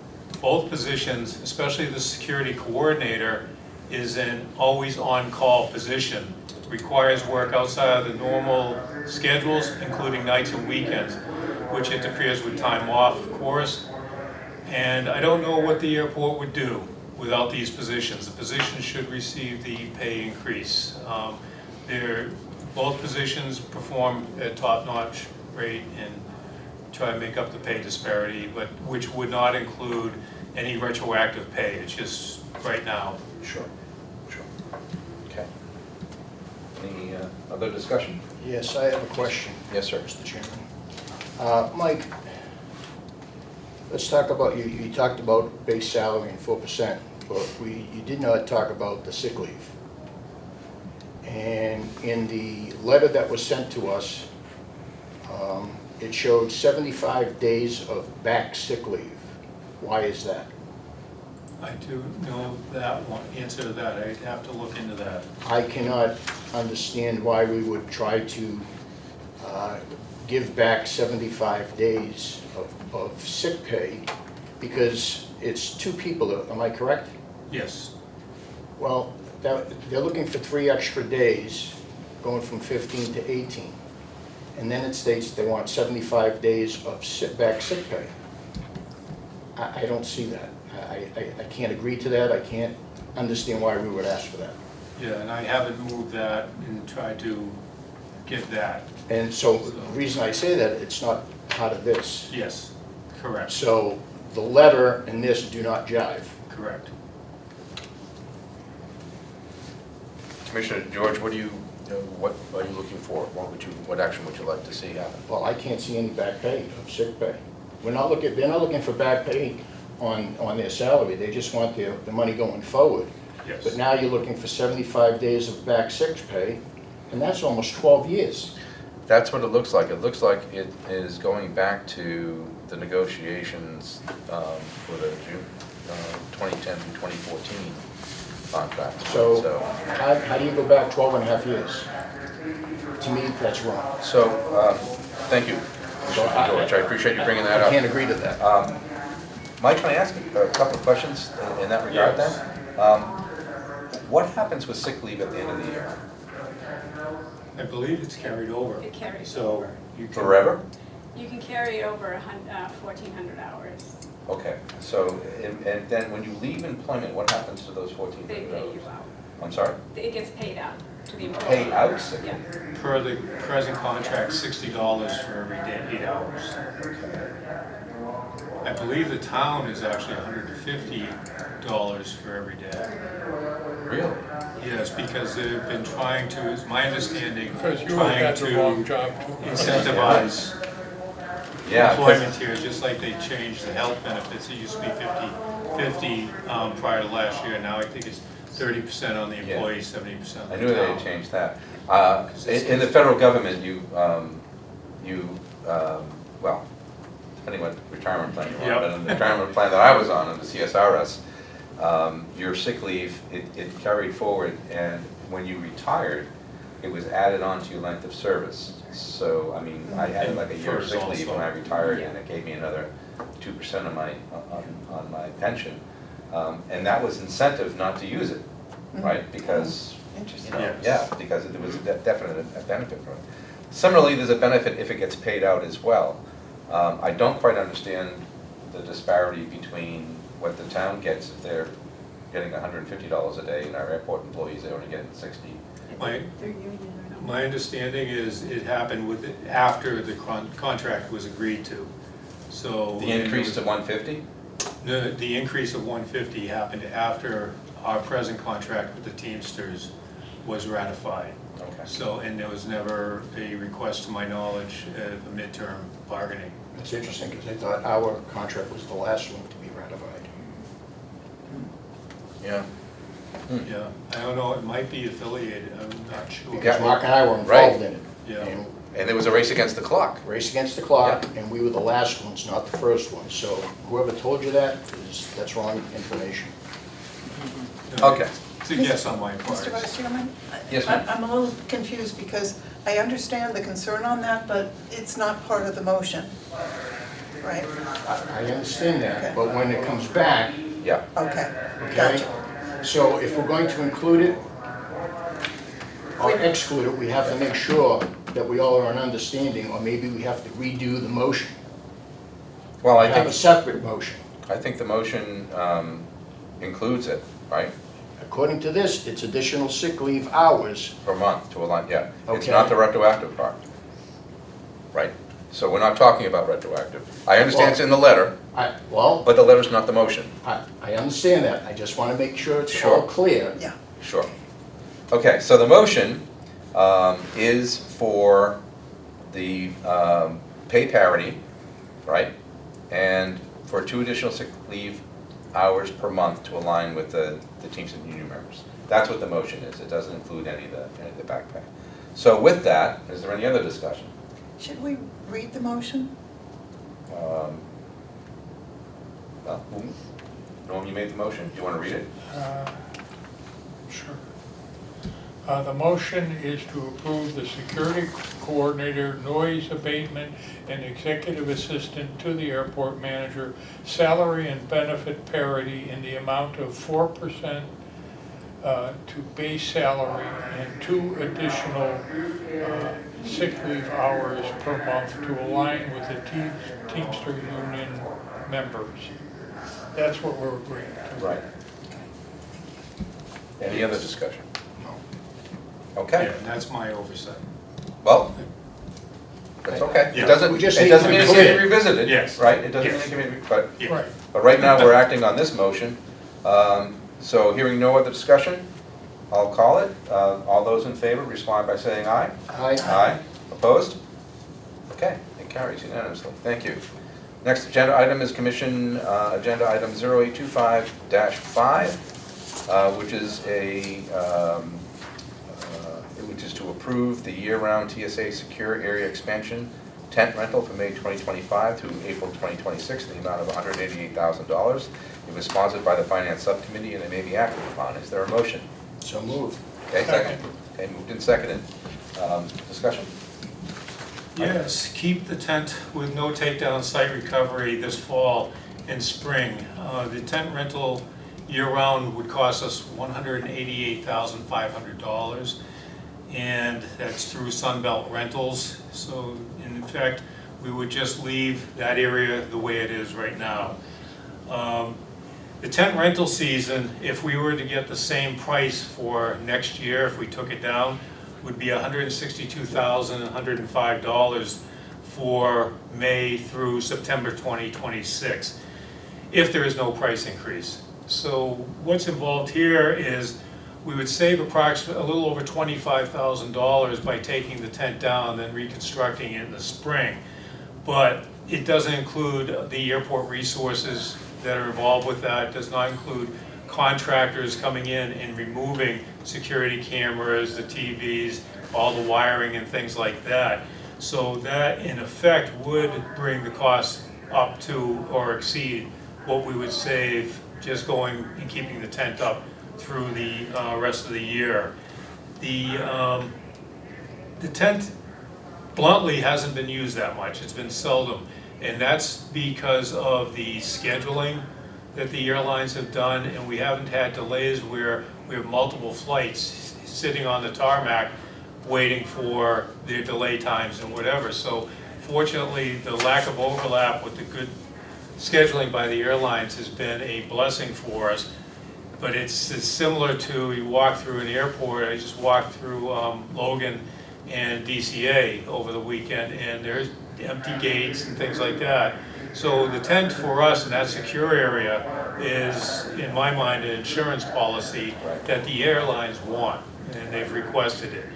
Both positions, especially the security coordinator, is an always on-call position. Requires work outside of the normal schedules, including nights and weekends, which interferes with time off, of course. And I don't know what the airport would do without these positions. The positions should receive the pay increase. Both positions perform at top-notch rate and try to make up the pay disparity, but which would not include any retroactive pay. It's just right now. Sure, sure. Okay. Any other discussion? Yes, I have a question. Yes, sir. Mr. Chairman. Mike, let's talk about, you talked about base salary and 4%, but you did not talk about the sick leave. And in the letter that was sent to us, it showed 75 days of back sick leave. Why is that? I do know that one, answer to that. I'd have to look into that. I cannot understand why we would try to give back 75 days of sick pay, because it's two people, am I correct? Yes. Well, they're looking for 3 extra days, going from 15 to 18. And then it states they want 75 days of back sick pay. I don't see that. I can't agree to that. I can't understand why we would ask for that. Yeah, and I haven't moved that and tried to get that. And so the reason I say that, it's not part of this. Yes, correct, So the letter and this do not jive. correct. Commissioner George, what are you looking for? What action would you like to see happen? Well, I can't see any back pay of sick pay. They're not looking for back pay on their salary. They just want the money going forward. Yes. But now you're looking for 75 days of back sick pay, and that's almost 12 years. That's what it looks like. It looks like it is going back to the negotiations for the June 2010 to 2014 contract. So how do you go back 12 and a half years? To me, that's wrong. So, thank you, Commissioner George. I appreciate you bringing that up. I can't agree to that. Mike, can I ask a couple of questions in that regard then? What happens with sick leave at the end of the year? I believe it's carried over. It carries So over. you can. Forever? You can carry over 1,400 hours. Okay, so, and then when you leave employment, what happens to those 1,400 They hours? pay you out. I'm sorry? It gets paid out to the employee. Pay out sick Yeah. leave? Per the present contract, $60 for every day, 8 hours. I believe the town is actually $150 for every day. Really? Yes, because they've been trying to, is my understanding, Because you trying had the wrong to job too. incentivize Yeah. 'cause- employment here, just like they changed the health benefits. It used to be 50/50 prior to last year. Now I think it's 30% on the Yeah. employee, 70% on the I town. knew they had changed that. In the federal government, well, depending what retirement plan you're on, Yep. but in the retirement plan that I was on the CSRS, your sick leave, it carried forward, and when you retired, it was added on to your length of service. So, I mean, I had like a year of sick leave when I retired, and it gave me another 2% of my, on my pension. And that was incentive not to use it, right? Because, you know, Yes. yeah, because there was a definite a benefit from it. Similarly, there's a benefit if it gets paid out as well. I don't quite understand the disparity between what the town gets if they're getting $150 a day, and our airport employees, they're only getting 60. My, They're union, I don't know. my understanding is it happened with, after the contract was agreed to. So. The increase to 150? No, the increase of 150 happened after our present contract with the Teamsters was ratified. Okay. So, and there was never a request, to my knowledge, of a midterm bargaining. It's interesting, because I thought our contract was the last one to be ratified. Yeah. Yeah, I don't know, it might be affiliated, I'm not sure. Because Mark and I were Right. involved in it. Yeah. And And there was a race against the clock. race against the clock, and we were the last ones, not the first ones. So whoever told you that, that's wrong information. No, Okay. It's a guess on my part. Mr. Vice Chairman? Yes, ma'am. I'm a little confused because I understand the concern on that, but it's not part of the motion, right? I understand Okay. that, but when it comes back, Yeah. Okay, okay? gotcha. So if we're going to include it or exclude it, we have to make sure that we all are on understanding, or maybe we have to redo the motion. Well, I Have a think, separate motion. the motion includes it, right? According to this, it's additional sick leave hours. Per month to align, yeah. It's Okay. not the retroactive part. Right? So we're not talking about retroactive. I understand it's in the letter, Well, but the letter's not the motion. I understand that. I just want to make sure it's Sure. all clear. Yeah, Sure. Okay, so the motion is for the pay parity, right? And for 2 additional sick leave hours per month to align with the Teamsters union members. That's what the motion is. It doesn't include any of the back pay. So with that, is there any other discussion? should we read the motion? Well, Norm, you made the motion. Do you want to read it? Sure. The motion is to approve the security coordinator, noise abatement, and executive assistant to the airport manager salary and benefit parity in the amount of 4% to base salary and 2 additional sick leave hours per month to align with the Teamster Union members. That's what we're agreeing to. Right. Any other discussion? Yeah, Okay, and that's my oversight. well, that's okay. Yeah. It doesn't, We it just need doesn't to mean be it can't be clear. revisited. Yes. Right? It doesn't mean Yes. it can be, but Yeah. Right. But right now, we're acting on this motion. So hearing no other discussion, I'll call it. All those in favor, respond by saying aye. Aye. Opposed? Okay, it carries unanimously. Thank you. Next agenda item is Commission Agenda Item 0825-5, which is which is to approve the year-round TSA secure area expansion tent rental from May 2025 through April 2026 in the amount of $188,000. It was sponsored by the Finance Subcommittee and it may be acted upon. Is there a motion? So moved. Okay, second. Second. Okay, moved and seconded. Discussion? Yes, keep the tent with no takedown site recovery this fall and spring. The tent rental year-round would cost us $188,500. and that's through Sunbelt Rentals. So in fact, we would just leave that area the way it is right now. The tent rental season, if we were to get the same price for next year, if we took it down, would be $162,105 for May through September 2026, if there is no price increase. So what's involved here is we would save approximately a little over $25,000 by taking the tent down and then reconstructing it in the spring. But it doesn't include the airport resources that are involved with that. It does not include contractors coming in and removing security cameras, the TVs, all the wiring and things like that. So that in effect would bring the cost up to or exceed what we would save just going and keeping the tent up through the rest of the year. The tent bluntly hasn't been used that much. It's been seldom. And that's because of the scheduling that the airlines have done, and we haven't had delays where we have multiple flights sitting on the tarmac waiting for their delay times and whatever. So fortunately, the lack of overlap with the good scheduling by the airlines has been a blessing for us. But it's similar to you walk through an airport. I just walked through Logan and DCA over the weekend, and there's empty gates and things like that. So the tent for us in that secure area is, in my mind, an insurance policy that the airlines want, and they've requested it.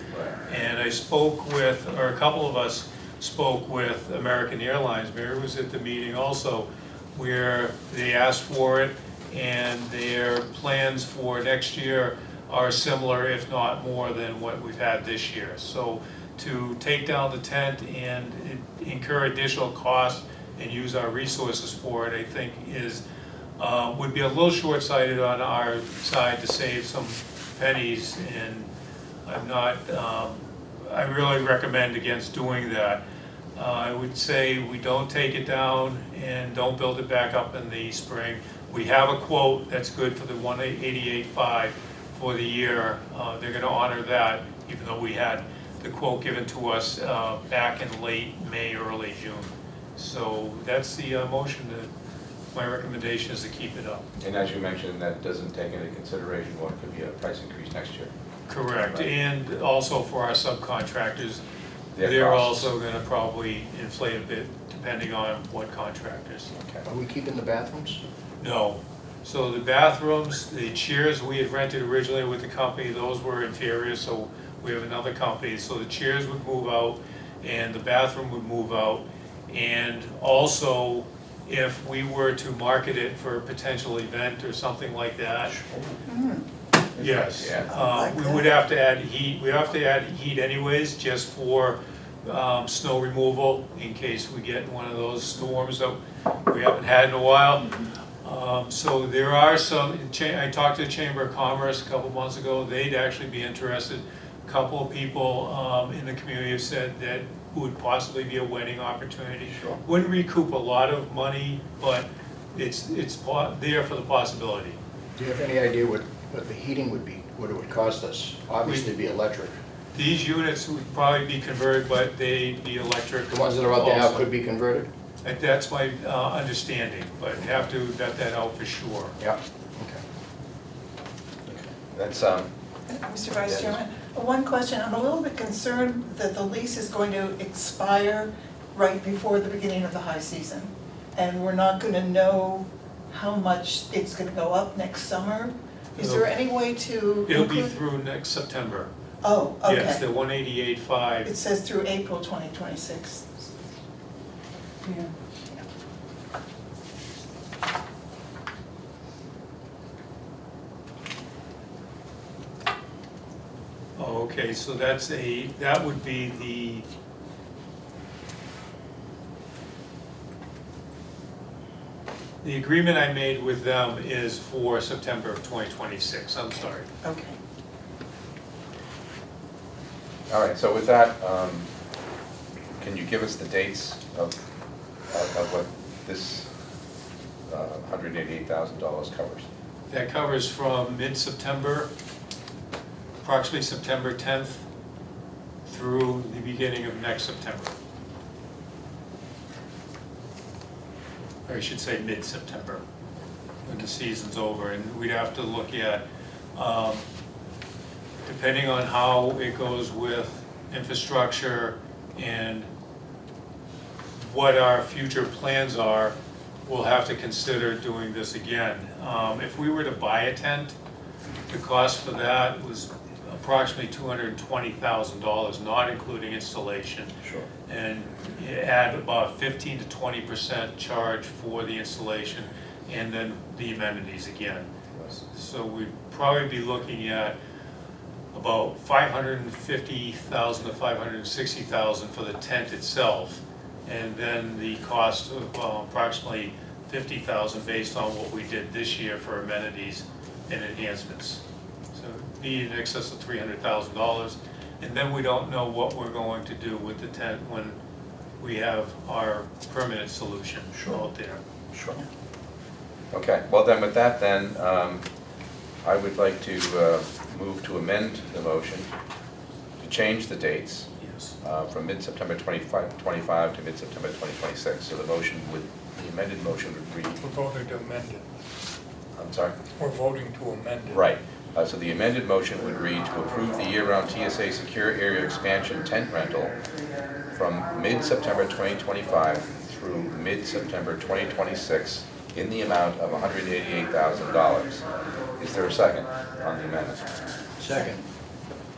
And I spoke with, or a couple of us spoke with American Airlines. Mary was at the meeting also, where they asked for it, and their plans for next year are similar, if not more, than what we've had this year. So to take down the tent and incur additional costs and use our resources for it, I think is would be a little short-sighted on our side to save some pennies, and I'm not, I really recommend against doing that. I would say we don't take it down and don't build it back up in the spring. We have a quote that's good for the 188.5 for the year. They're going to honor that, even though we had the quote given to us back in late May, early June. So that's the motion. My recommendation is to keep it up. And as you mentioned, that doesn't take into consideration what could be a price increase next year. Correct, Right. and also for our subcontractors, Their they're costs. also going to probably inflate a bit depending on what contractors. Okay. Are we keeping the bathrooms? No. So the bathrooms, the chairs we had rented originally with the company, those were inferior, so we have another company. So the chairs would move out and the bathroom would move out. And also, if we were to market it for a potential event or something like that, yes, Yeah. we would have to add heat. We have to add heat anyways, just for snow removal in case we get one of those storms that we haven't had in a while. So there are some, I talked to the Chamber of Commerce a couple months ago. They'd actually be interested. A couple of people in the community have said that would possibly be a wedding opportunity. Sure. Wouldn't recoup a lot of money, but it's there for the possibility. Do you have any idea what the heating would be, what it would cost us? Obviously it'd be electric. These units would probably be converted, but they'd be electric. The ones that are out there now also. could be converted? And that's my understanding, but have to vet that out for sure. Yeah. Okay. That's, Mr. Vice Yeah. Chairman, one question. I'm a little bit concerned that the lease is going to expire right before the beginning of the high season. And we're not going to know how much it's going to go up next summer. Is there any way to It'll be include- through next September. Oh, Yes, the okay. 188.5. It says through April 2026. Yeah. Oh, okay, so that would be the agreement I made with them is for September of 2026, I'm sorry. Okay. all right, so with that, can you give us the dates of what this $188,000 covers? That covers from mid-September, approximately September 10th, through the beginning of next September. Or I should say mid-September, when the season's over. And we'd have to look at, depending on how it goes with infrastructure and what our future plans are, we'll have to consider doing this again. If we were to buy a tent, the cost for that was approximately $220,000, not including installation. Sure. And you add about 15 to 20% charge for the installation and then the amenities again. So we'd probably be looking at about $550,000 to $560,000 for the tent itself, and then the cost of approximately $50,000 based on what we did this year for amenities and enhancements. So it'd be in excess of $300,000, and then we don't know what we're going to do with the tent when we have our permanent solution out there. Sure. Okay, well then with that then, I would like to move to amend the motion to change the dates Yes. from mid-September 25 to mid-September 2026. So the motion would, the amended motion would read, We're voting to amend it. I'm sorry? We're voting to amend it. Right. So the amended motion would read to approve the year-round TSA secure area expansion tent rental from mid-September 2025 through mid-September 2026 in the amount of $188,000. Is there a second on the amendment? Second.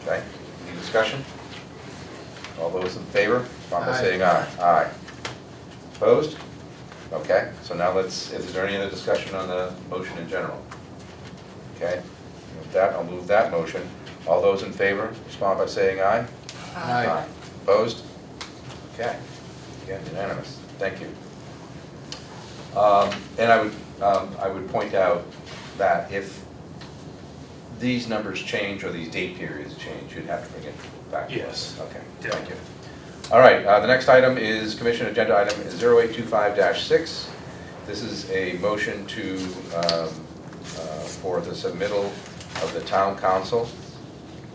Okay, any discussion? All those in favor, respond by Aye. saying aye. Aye. Opposed? Okay, so now let's, is there any other discussion on the motion in general? Okay, with that, I'll move that motion. All those in favor, respond by saying aye. Aye. Opposed? Okay, again, unanimous, thank you. And I would point out that if these numbers change or these date periods change, you'd have to bring it back to us. Yes. Okay, Yeah. thank you. All right, the next item is Commission Agenda Item 0825-6. This is a motion to, for the submittal of the Town Council,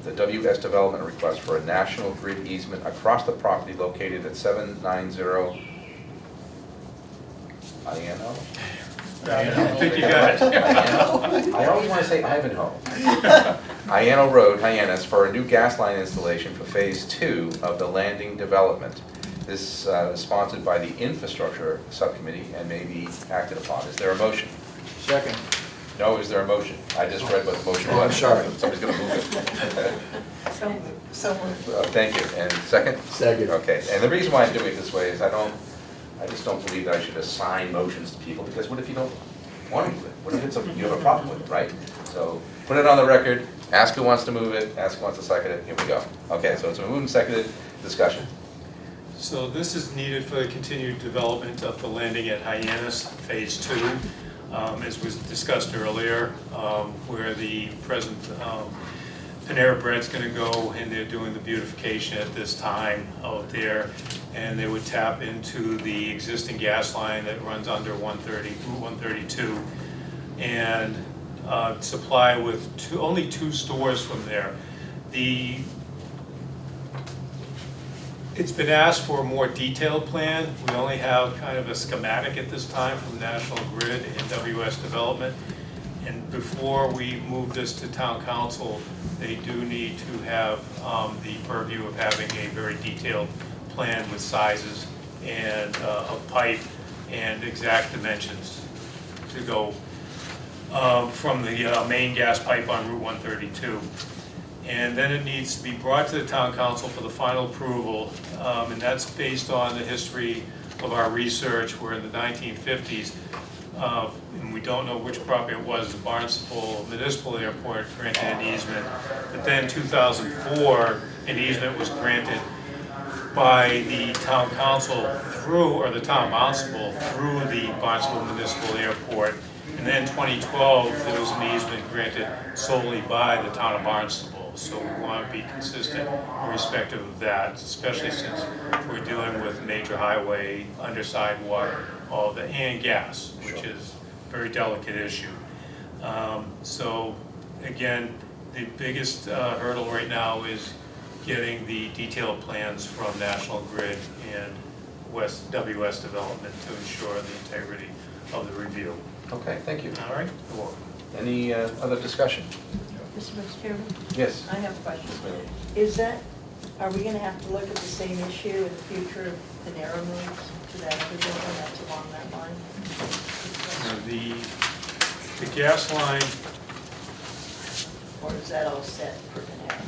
the WS Development request for a national grid easement across the property located at 790 Iano? I think you got it. I always want to say Ivanhoe. Iano Road, Hyannis, for a new gas line installation for Phase 2 of the Landing development. This is sponsored by the Infrastructure Subcommittee and may be acted upon. Is there a motion? Second. No, is there a motion? I just read what the motion was. Oh, I'm sorry. Somebody's going to move it. So moved. Thank you. And second? Second. Okay, and the reason why I'm doing it this way is I just don't believe that I should assign motions to people, because what if you don't want to move it? What if you have a problem with it, right? So put it on the record, ask who wants to move it, ask who wants to second it, here we go. Okay, so it's been moved and seconded, discussion. So this is needed for the continued development of the landing at Hyannis, Phase 2, as was discussed earlier, where the present Panera Bread's going to go, and they're doing the beautification at this time out there, and they would tap into the existing gas line that runs under 132, and supply with only two stores from there. It's been asked for a more detailed plan. We only have kind of a schematic at this time from National Grid and WS Development. And before we move this to Town Council, they do need to have the purview of having a very detailed plan with sizes and of pipe and exact dimensions to go from the main gas pipe on Route 132. And then it needs to be brought to the Town Council for the final approval, and that's based on the history of our research, where in the 1950s, and we don't know which property it was, the Barnstable Municipal Airport granted an easement, but then 2004, an easement was granted by the Town Council through, or the Town of Barnstable, through the Barnstable Municipal Airport. And then 2012, there was an easement granted solely by the Town of Barnstable. So we want to be consistent in respect of that, especially since we're dealing with major highway, under sidewalk, and gas, which is a very delicate issue. So again, the biggest hurdle right now is getting the detailed plans from National Grid and WS Development to ensure the integrity of the review. Okay, thank you. All right? You're welcome. Any other discussion? Mr. Vice Chairman, Yes. I have a question. Ms. Miller. Is that, are we gonna have to look at the same issue in the future if Panera moves to that other building that's along that line? The gas line Or is that all set for Panera?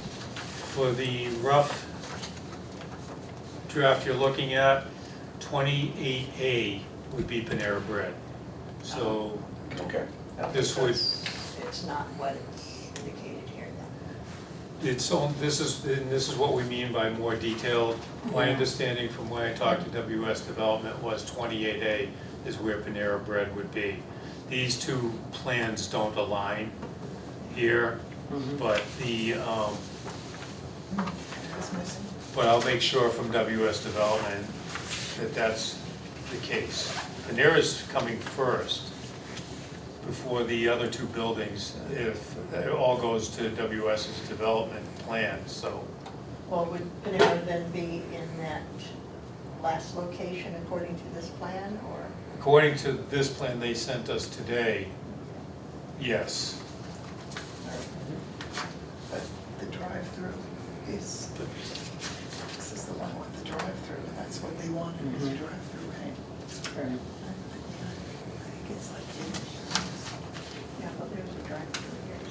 for the rough draft you're looking at, 28A would be Panera Bread. So Okay. this would, It's not what it's indicated here then? this is what we mean by more detailed. My understanding from when I talked to WS Development was 28A is where Panera Bread would be. These two plans don't align here, but but I'll make sure from WS Development that that's the case. Panera's coming first before the other two buildings, if it all goes to WS's development plan, so. Well, would Panera then be in that last location according to this plan, or? According to this plan they sent us today, yes. But the drive-through is, this is the one with the drive-through, and that's what they wanted, is a drive-through, right? Right. I think it's like, Yeah, but there's a drive-through here,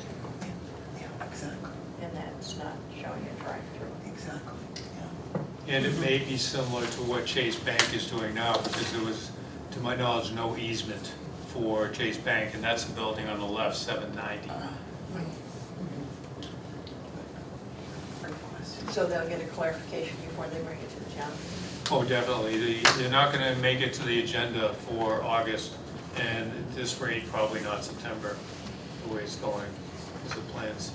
yeah, exactly, and that's not showing a drive-through. exactly, yeah. And it may be similar to what Chase Bank is doing now, because there was, to my knowledge, no easement for Chase Bank, and that's the building on the left, 790. So they'll get a clarification before they bring it to the town? Oh, definitely. They're not going to make it to the agenda for August, and at this rate, probably not September, the way it's going, because the plans,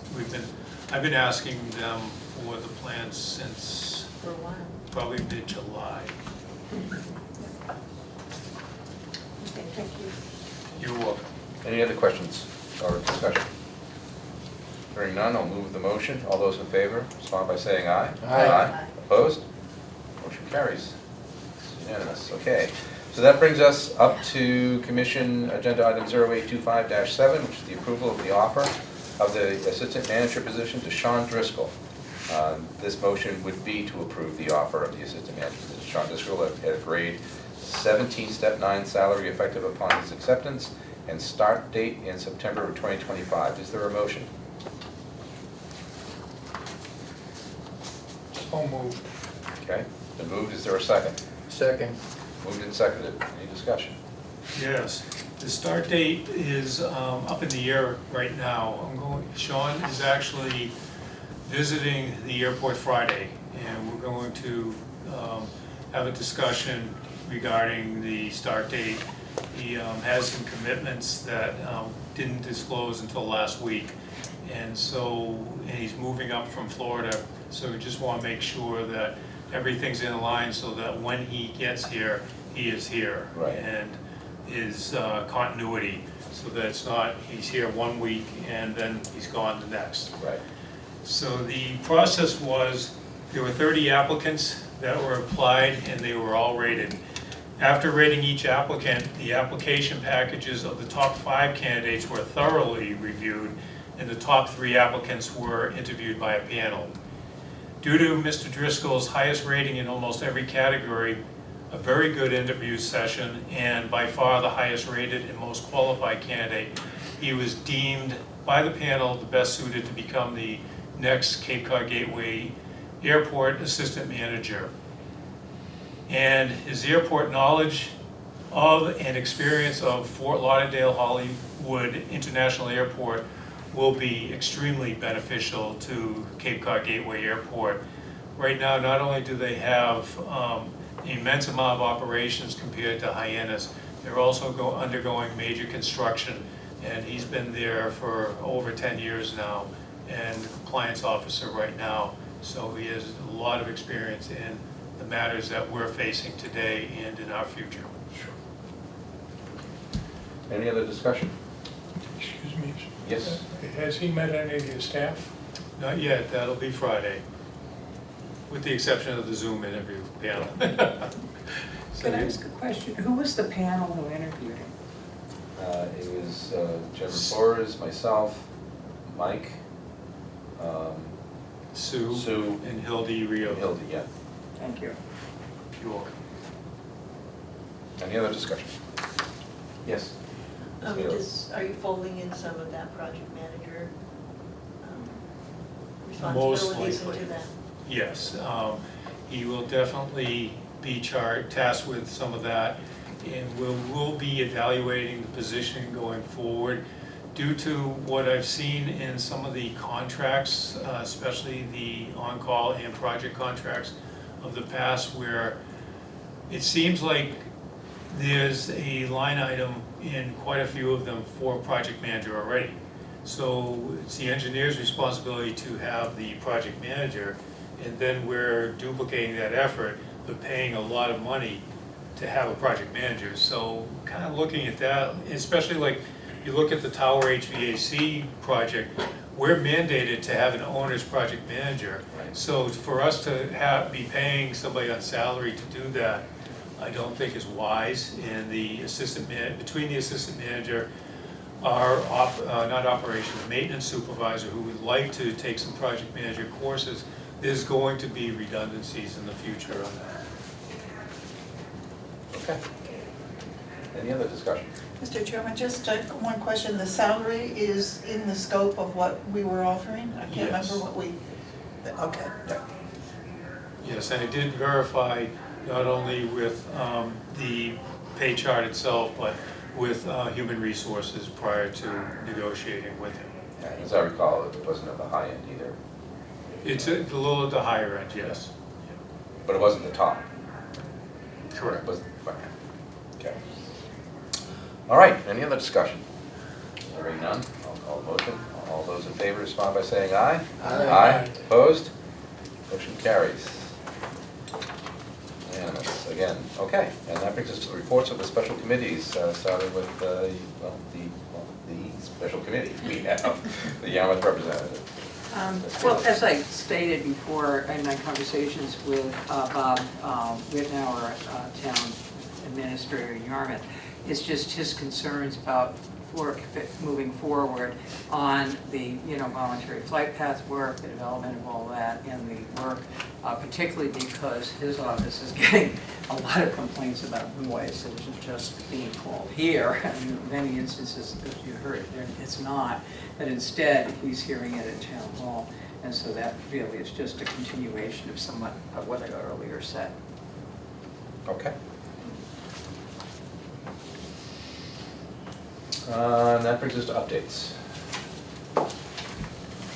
I've been asking them for the plans since For a while. probably mid-July. Okay, thank you. You're welcome. Any other questions or discussion? Hearing none, I'll move the motion. All those in favor, respond by saying aye. Aye. Opposed? Motion carries. It's unanimous. Okay. So that brings us up to Commission Agenda Item 0825-7, which is the approval of the offer of the Assistant Manager position to Sean Driscoll. This motion would be to approve the offer of the Assistant Manager position. Sean Driscoll at a grade 17, Step 9 salary effective upon his acceptance and start date in September of 2025. Is there a motion? So moved. Okay, been moved, is there a second? Second. Moved and seconded, any discussion? Yes, the start date is up in the air right now. Sean is actually visiting the airport Friday, and we're going to have a discussion regarding the start date. He has some commitments that didn't disclose until last week, and he's moving up from Florida, so we just want to make sure that everything's in line so that when he gets here, he is here. Right. And is continuity, so that it's not, he's here 1 week and then he's gone the next. Right. So the process was, there were 30 applicants that were applied and they were all rated. After rating each applicant, the application packages of the top 5 candidates were thoroughly reviewed, and the top 3 applicants were interviewed by a panel. Due to Mr. Driscoll's highest rating in almost every category, a very good interview session, and by far the highest rated and most qualified candidate, he was deemed by the panel the best suited to become the next Cape Cod Gateway Airport Assistant Manager. And his airport knowledge of and experience of Fort Lauderdale Hollywood International Airport will be extremely beneficial to Cape Cod Gateway Airport. Right now, not only do they have an immense amount of operations compared to Hyannis, they're also undergoing major construction, and he's been there for over 10 years now, and compliance officer right now, so he has a lot of experience in the matters that we're facing today and in our future. Any other discussion? Excuse me. Yes. Has he met any of your staff? Not yet, that'll be Friday. with the exception of the Zoom interview panel. So Can I ask a question? Who was the panel who interviewed him? It was Jennifer Flores, myself, Mike, Sue Sue, and Hildy Rio. Hildy, yeah. Thank you. You're welcome. Any other discussion? Yes? Ms. Hales. Are you folding in some of that project manager Most responsibilities likely. into that? Yes, he will definitely be tasked with some of that, and we'll be evaluating the position going forward. Due to what I've seen in some of the contracts, especially the on-call and project contracts of the past, where it seems like there's a line item in quite a few of them for project manager already. So it's the engineer's responsibility to have the project manager, and then we're duplicating that effort, but paying a lot of money to have a project manager. So kind of looking at that, especially like you look at the tower HVAC project, we're mandated to have an owner's project manager. Right. So for us to be paying somebody on salary to do that, I don't think is wise. And the between the assistant manager, our not operations, maintenance supervisor, who would like to take some project manager courses, there's going to be redundancies in the future on that. Okay. Any other discussion? Mr. Chairman, just one question. The salary is in the scope of what we were offering? I can't Yes. remember what we, okay. Yes, and I did verify not only with the pay chart itself, but with human resources prior to negotiating with him. Yeah, as I recall, it wasn't at the high end either, It's a little at the higher end, yes. but it wasn't the top. Correct. Wasn't, right. Okay. All right, any other discussion? Hearing none, I'll call the motion. All those in favor respond by saying aye. Aye. Opposed? Motion carries. Unanimous, again. Okay, and that brings us to the reports of the special committees, starting with the special committee. We have the Yarmouth representative. Well, as I stated before in my conversations with Bob Whitnauer, town administrator in Yarmouth, it's just his concerns about work moving forward on the, voluntary flight path work, the development of all that, and the work, particularly because his office is getting a lot of complaints about noise. It isn't just being called here. In many instances, as you heard, it's not. But instead, he's hearing it at town hall. And so that really is just a continuation of somewhat of what I earlier said. Okay. And that brings us to updates.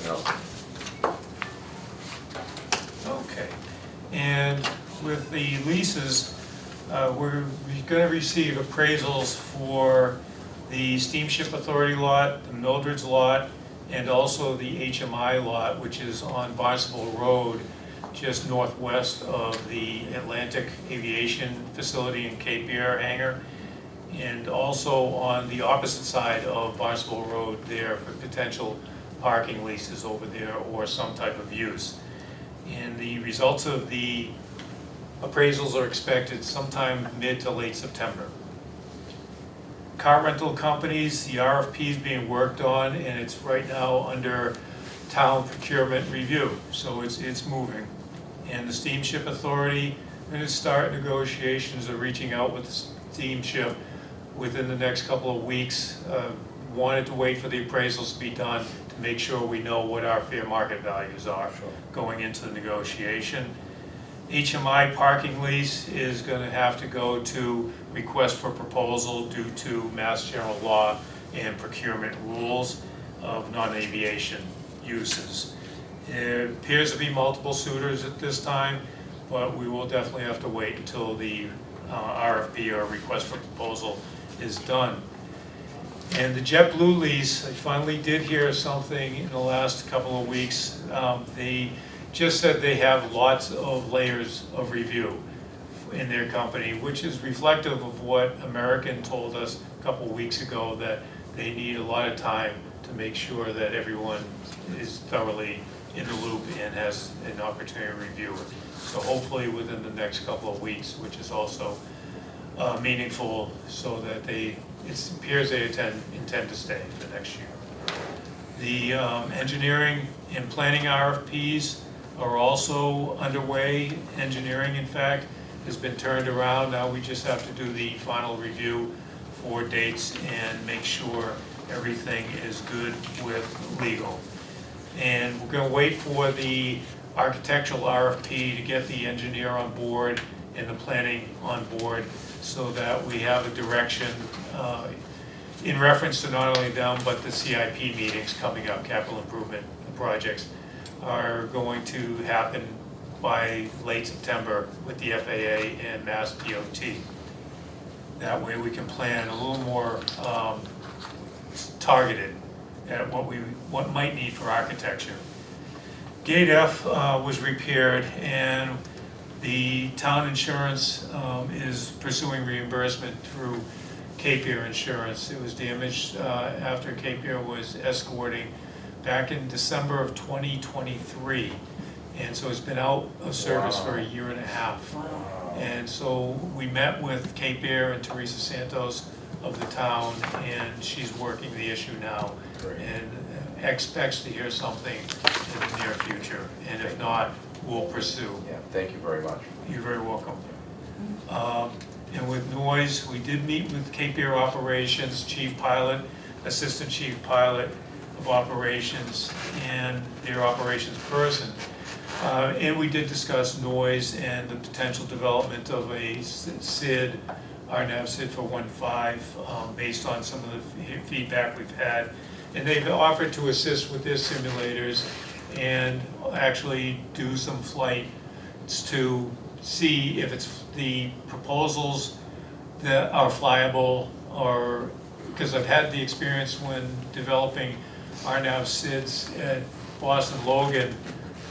No. Okay, and with the leases, we're going to receive appraisals for the Steamship Authority lot, the Mildred's lot, and also the HMI lot, which is on Barnstable Road, just northwest of the Atlantic Aviation Facility and Cape Air hangar, and also on the opposite side of Barnstable Road there for potential parking leases over there or some type of use. And the results of the appraisals are expected sometime mid to late September. Car rental companies, the RFP is being worked on, and it's right now under town procurement review, so it's moving. And the Steamship Authority, we're going to start negotiations of reaching out with the steamship within the next couple of weeks. Wanted to wait for the appraisals to be done to make sure we know what our fair market values are going into the negotiation. HMI parking lease is going to have to go to request for proposal due to Mass General Law and procurement rules of non-aviation uses. There appears to be multiple suitors at this time, but we will definitely have to wait until the RFP or request for proposal is done. And the JetBlue lease, I finally did hear something in the last couple of weeks. They just said they have lots of layers of review in their company, which is reflective of what American told us a couple of weeks ago, that they need a lot of time to make sure that everyone is thoroughly in the loop and has an opportunity to review it. So hopefully within the next couple of weeks, which is also meaningful, so that it appears they intend to stay for next year. The engineering and planning RFPs are also underway. Engineering, in fact, has been turned around. Now we just have to do the final review for dates and make sure everything is good with legal. And we're going to wait for the architectural RFP to get the engineer on board and the planning on board, so that we have a direction in reference to not only them, but the CIP meetings coming up. Capital improvement projects are going to happen by late September with the FAA and Mass DOT. That way we can plan a little more targeted at what might need for architecture. Gate F was repaired, and the town insurance is pursuing reimbursement through Cape Air Insurance. It was damaged after Cape Air was escorting back in December of 2023. And so it's been out of service for a year and a half. And so we met with Cape Air and Teresa Santos of the town, and she's working the issue now. Great. And expects to hear something in the near future. And if not, we'll pursue. Yeah, thank you very much. You're very welcome. And with noise, we did meet with Cape Air Operations, Chief Pilot, Assistant Chief Pilot of Operations, and their operations person. And we did discuss noise and the potential development of a SID, RNAV SID for 1.5, based on some of the feedback we've had. And they've offered to assist with their simulators and actually do some flights to see if it's the proposals that are flyable, or because I've had the experience when developing RNAV SIDs at Boston Logan,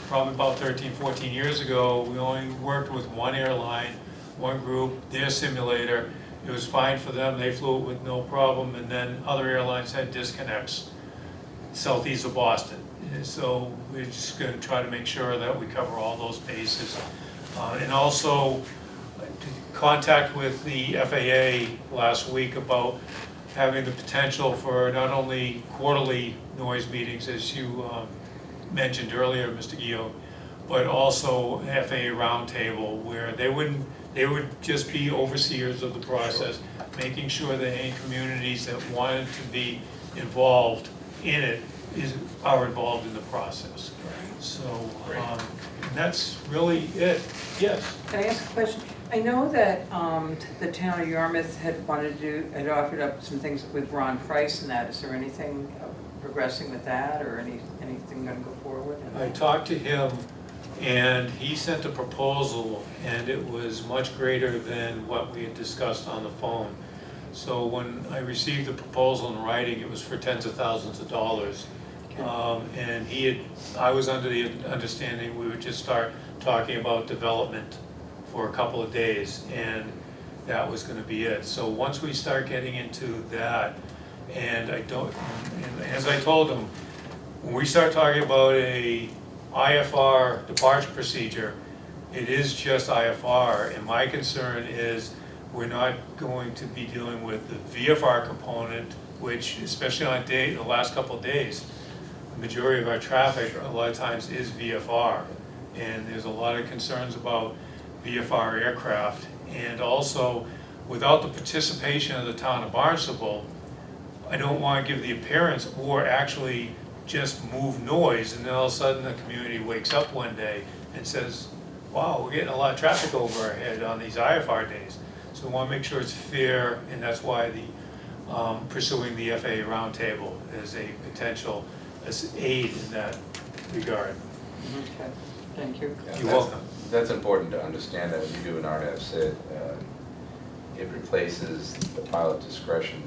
probably about 13, 14 years ago. We only worked with one airline, one group, their simulator. It was fine for them, they flew it with no problem, and then other airlines had disconnects southeast of Boston. And so we're just going to try to make sure that we cover all those bases. And also contact with the FAA last week about having the potential for not only quarterly noise meetings, as you mentioned earlier, Mr. Gio, but also an FAA roundtable where they would just be overseers of the process, making sure that any communities that wanted to be involved in it are involved in the process. So that's really it. Yes? Can I ask a question? I know that the town of Yarmouth had offered up some things with Ron Price and that. Is there anything progressing with that, or anything going to go forward? I talked to him, and he sent a proposal, and it was much greater than what we had discussed on the phone. So when I received the proposal in writing, it was for tens of thousands of dollars. And I was under the understanding we would just start talking about development for a couple of days, and that was going to be it. So once we start getting into that, and as I told him, when we start talking about a IFR departure procedure, it is just IFR, and my concern is we're not going to be dealing with the VFR component, which, especially on the last couple of days, the majority of our traffic a lot of times is VFR, and there's a lot of concerns about VFR aircraft. And also, without the participation of the town of Barnstable, I don't want to give the appearance or actually just move noise, and then all of a sudden the community wakes up one day and says, wow, we're getting a lot of traffic over our head on these IFR days. So we want to make sure it's fair, and that's why pursuing the FAA roundtable is a potential aid in that regard. Okay, thank you. Yeah, You're welcome. That's important to understand that when you do an RNAV SID, it replaces the pilot discretion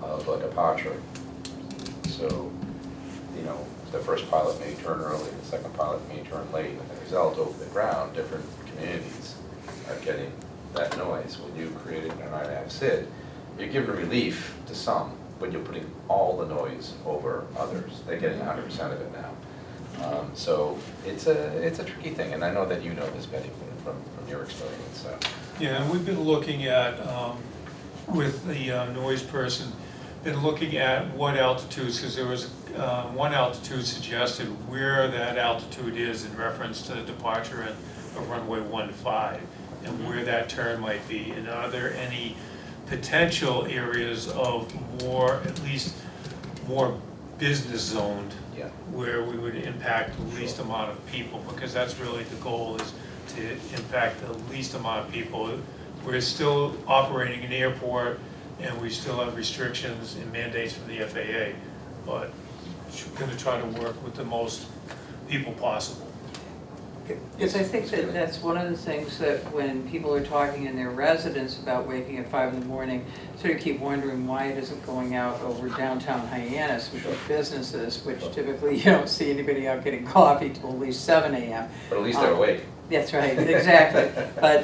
of a departure. So, the first pilot may turn early, the second pilot may turn late, and the result over the ground, different communities are getting that noise. When you created an RNAV SID, you're giving relief to some, but you're putting all the noise over others. They're getting 100% of it now. So it's a tricky thing, and I know that you know this, Betty, from your experience, so. Yeah, and we've been looking at, with the noise person, been looking at what altitudes, because there was one altitude suggested where that altitude is in reference to the departure of runway 15, and where that turn might be, and are there any potential areas of more, at least more business zoned, Yeah. where we would impact the least amount of people, because that's really the goal, is to impact the least amount of people. We're still operating an airport, and we still have restrictions and mandates from the FAA, but we're going to try to work with the most people possible. Because I think that that's one of the things that when people are talking in their residence about waking at 5 in the morning, sort of keep wondering why it isn't going out over downtown Hyannis, which are businesses, which typically you don't see anybody out getting coffee till at least 7 a.m. But at least they're awake. That's right, exactly. But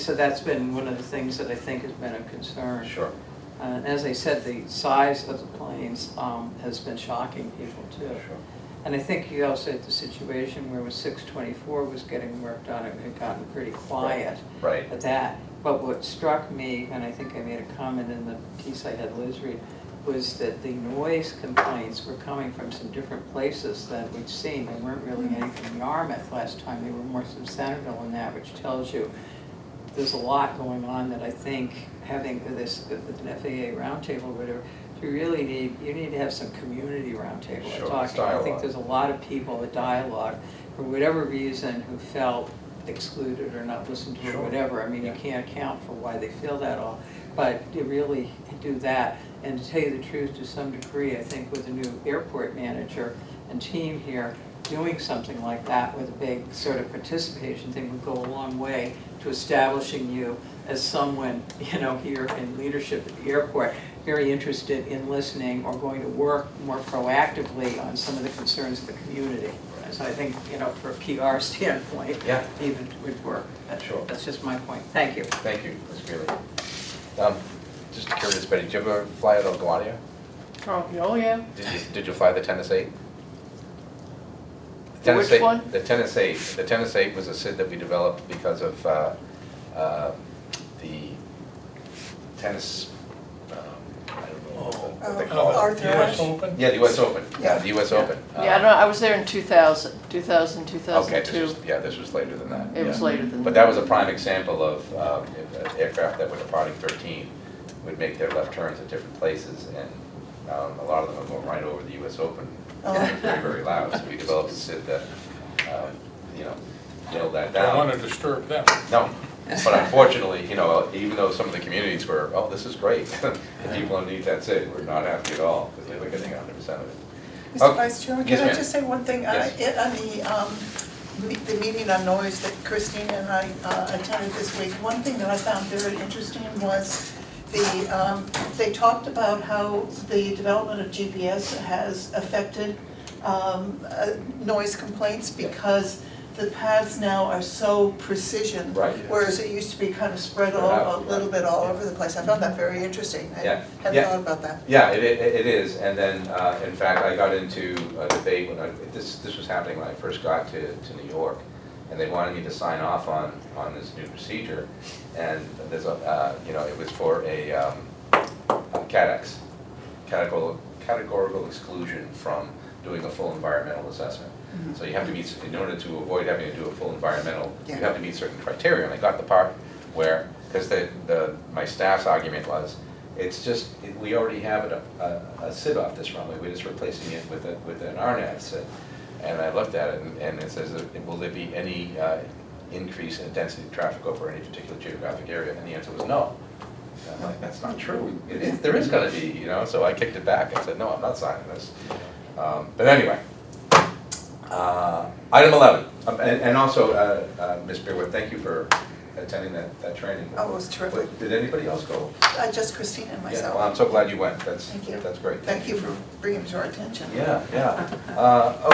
so that's been one of the things that I think has been a concern. Sure. As I said, the size of the planes has been shocking people too. Sure. And I think you also had the situation where when 624 was getting worked on, it had gotten pretty quiet Right. at that. But what struck me, and I think I made a comment in the piece I had Liz read, was that the noise complaints were coming from some different places than we'd seen. They weren't really any from Yarmouth last time, they were more from Centerville and that, which tells you there's a lot going on that I think having this, with an FAA roundtable or whatever, you need to have some community roundtable Sure, talking. I think dialogue. there's a lot of people at dialogue, for whatever reason, who felt excluded or not listened to or Sure. whatever. I mean, you can't account for why they feel that all, but you really do that. And to tell you the truth, to some degree, I think with the new airport manager and team here, doing something like that with a big sort of participation thing would go a long way to establishing you as someone, here in leadership at the airport, very interested in listening or going to work more proactively on some of the concerns of the community. So I think, for a PR standpoint, Yeah. even would work. Sure. That's just my point. Thank you. Thank you, Ms. Greeley. Just curious, Betty, did you ever fly at LaGuardia? Oh, yeah. Did you fly the Tennis 8? The which one? The Tennis 8. The Tennis 8 was a SID that we developed because of the tennis, I don't know what they call it. Arthur US Ashe. Open? Yeah, the US Open. Yeah. The US Open. Yeah, no, I was there in 2000, 2002. Okay, this was later than that. It was yeah. later than that. But that was a prime example of aircraft that were departing 13 would make their left turns at different places, and a lot of them would go right over the US Open. Oh. It was very, very loud, so we developed a SID that, nailed that I down. don't want to disturb them. No, but unfortunately, even though some of the communities were, oh, this is great, the people underneath that SID were not happy at all, because they were getting 100% of it. Mr. Okay. Vice Chairman, Yes, can I ma'am. just say one thing? Yes. On the meeting on noise that Christine and I attended this week, one thing that I found very interesting was they talked about how the development of GPS has affected noise complaints because the paths now are so precision. Right. Whereas it used to be kind of spread Spread out, a little bit all over the place. I found that very interesting. I Yeah. hadn't Yeah. thought about that. Yeah, it is, and then, in fact, I got into a debate when this was happening when I first got to New York, and they wanted me to sign off on this new procedure, and there's it was for a CADEX, categorical exclusion from doing a full environmental assessment. So you have to meet, in order to avoid having to do a full environmental, you have to meet certain criteria, and I got the part where, because my staff's argument was, it's just, we already have a SID off this runway, we're just replacing it with an RNAV SID. And I looked at it, and it says, will there be any increase in density of traffic over any particular geographic area? And the answer was no. And I'm like, that's not true. There is gonna be, so I kicked it back and said, no, I'm not signing this. But anyway, item 11, and also, Ms. Beerwood, thank you for attending that training. Oh, it was terrific. Did anybody else go? Just Christine and Yeah, myself. well, I'm so glad you went. That's great. Thank you for bringing it to our attention. Yeah.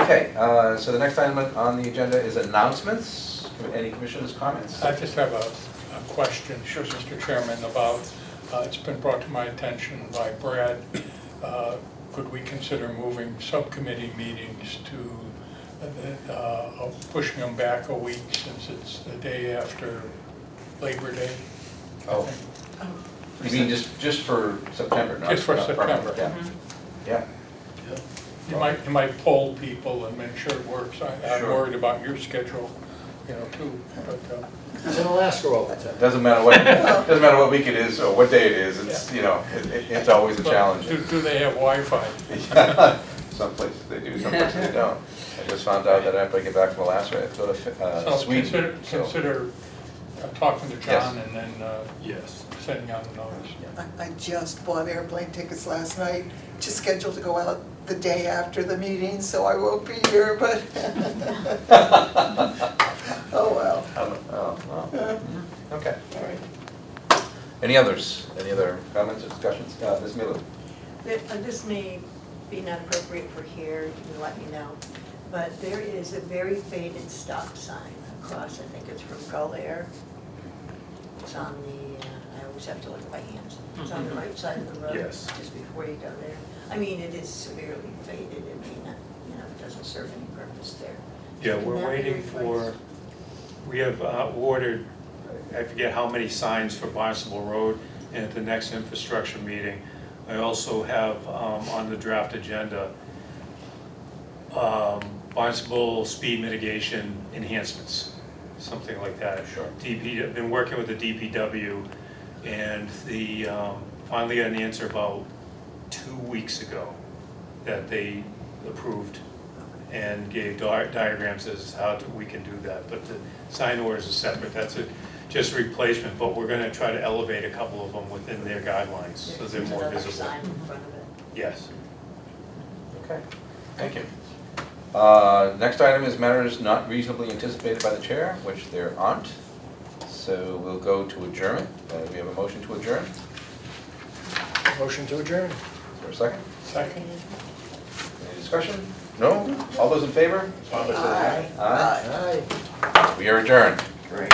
Okay, so the next item on the agenda is announcements. Any commissioners' comments? I just have a question, Mr. Chairman, about, it's been brought to my attention by Brad. could we consider moving subcommittee meetings to, pushing them back a week since it's the day after Labor Day? Oh, you mean just for September, not? Just for not permanent, September. Yeah, yeah. You might poll people and make sure it works. I'm Sure. worried about your schedule, too, but, He's in Alaska all the time. Doesn't matter what week it is or what day it is, it's, it's always a but challenge. do they have Wi-Fi? Some places they do, some places they don't. I just found out that after I get back from Alaska, I have to go to So Sweden. consider talking to John Yes. and then Yes. sending out a notice. I just bought airplane tickets last night to schedule to go out the day after the meeting, so I won't be here, but, oh well. Oh, well. Okay, all right. Any others? Any other comments or discussions? Ms. Miller? This may be not appropriate for here, you can let me know, but there is a very faded stop sign across, I think it's from Gull Air. It's on the, I always have to look at my hands, it's on the right side of the road. Yes. Just before you go there. I mean, it is severely faded, it may not, it doesn't serve any purpose there. Yeah, Can we're that be waiting for, replaced? we have ordered, I forget how many signs for Barnstable Road, and at the next infrastructure meeting, I also have on the draft agenda, Barnstable speed mitigation enhancements, something like that. Sure. I've been working with the DPW, and finally got an answer about 2 weeks ago that they approved and gave diagrams as how we can do that. But the sign orders are separate, that's just a replacement, but we're gonna try to elevate a couple of them within their guidelines, so they're There's more another visible. sign in front of it. Yes. Okay, thank you. Next item is matters not reasonably anticipated by the chair, which there aren't. So we'll go to adjournment. We have a motion to adjourn. Motion to adjourn. Is there a second? Second. Any discussion? No? All those in favor? Aye. Aye. Aye. We are adjourned. Great.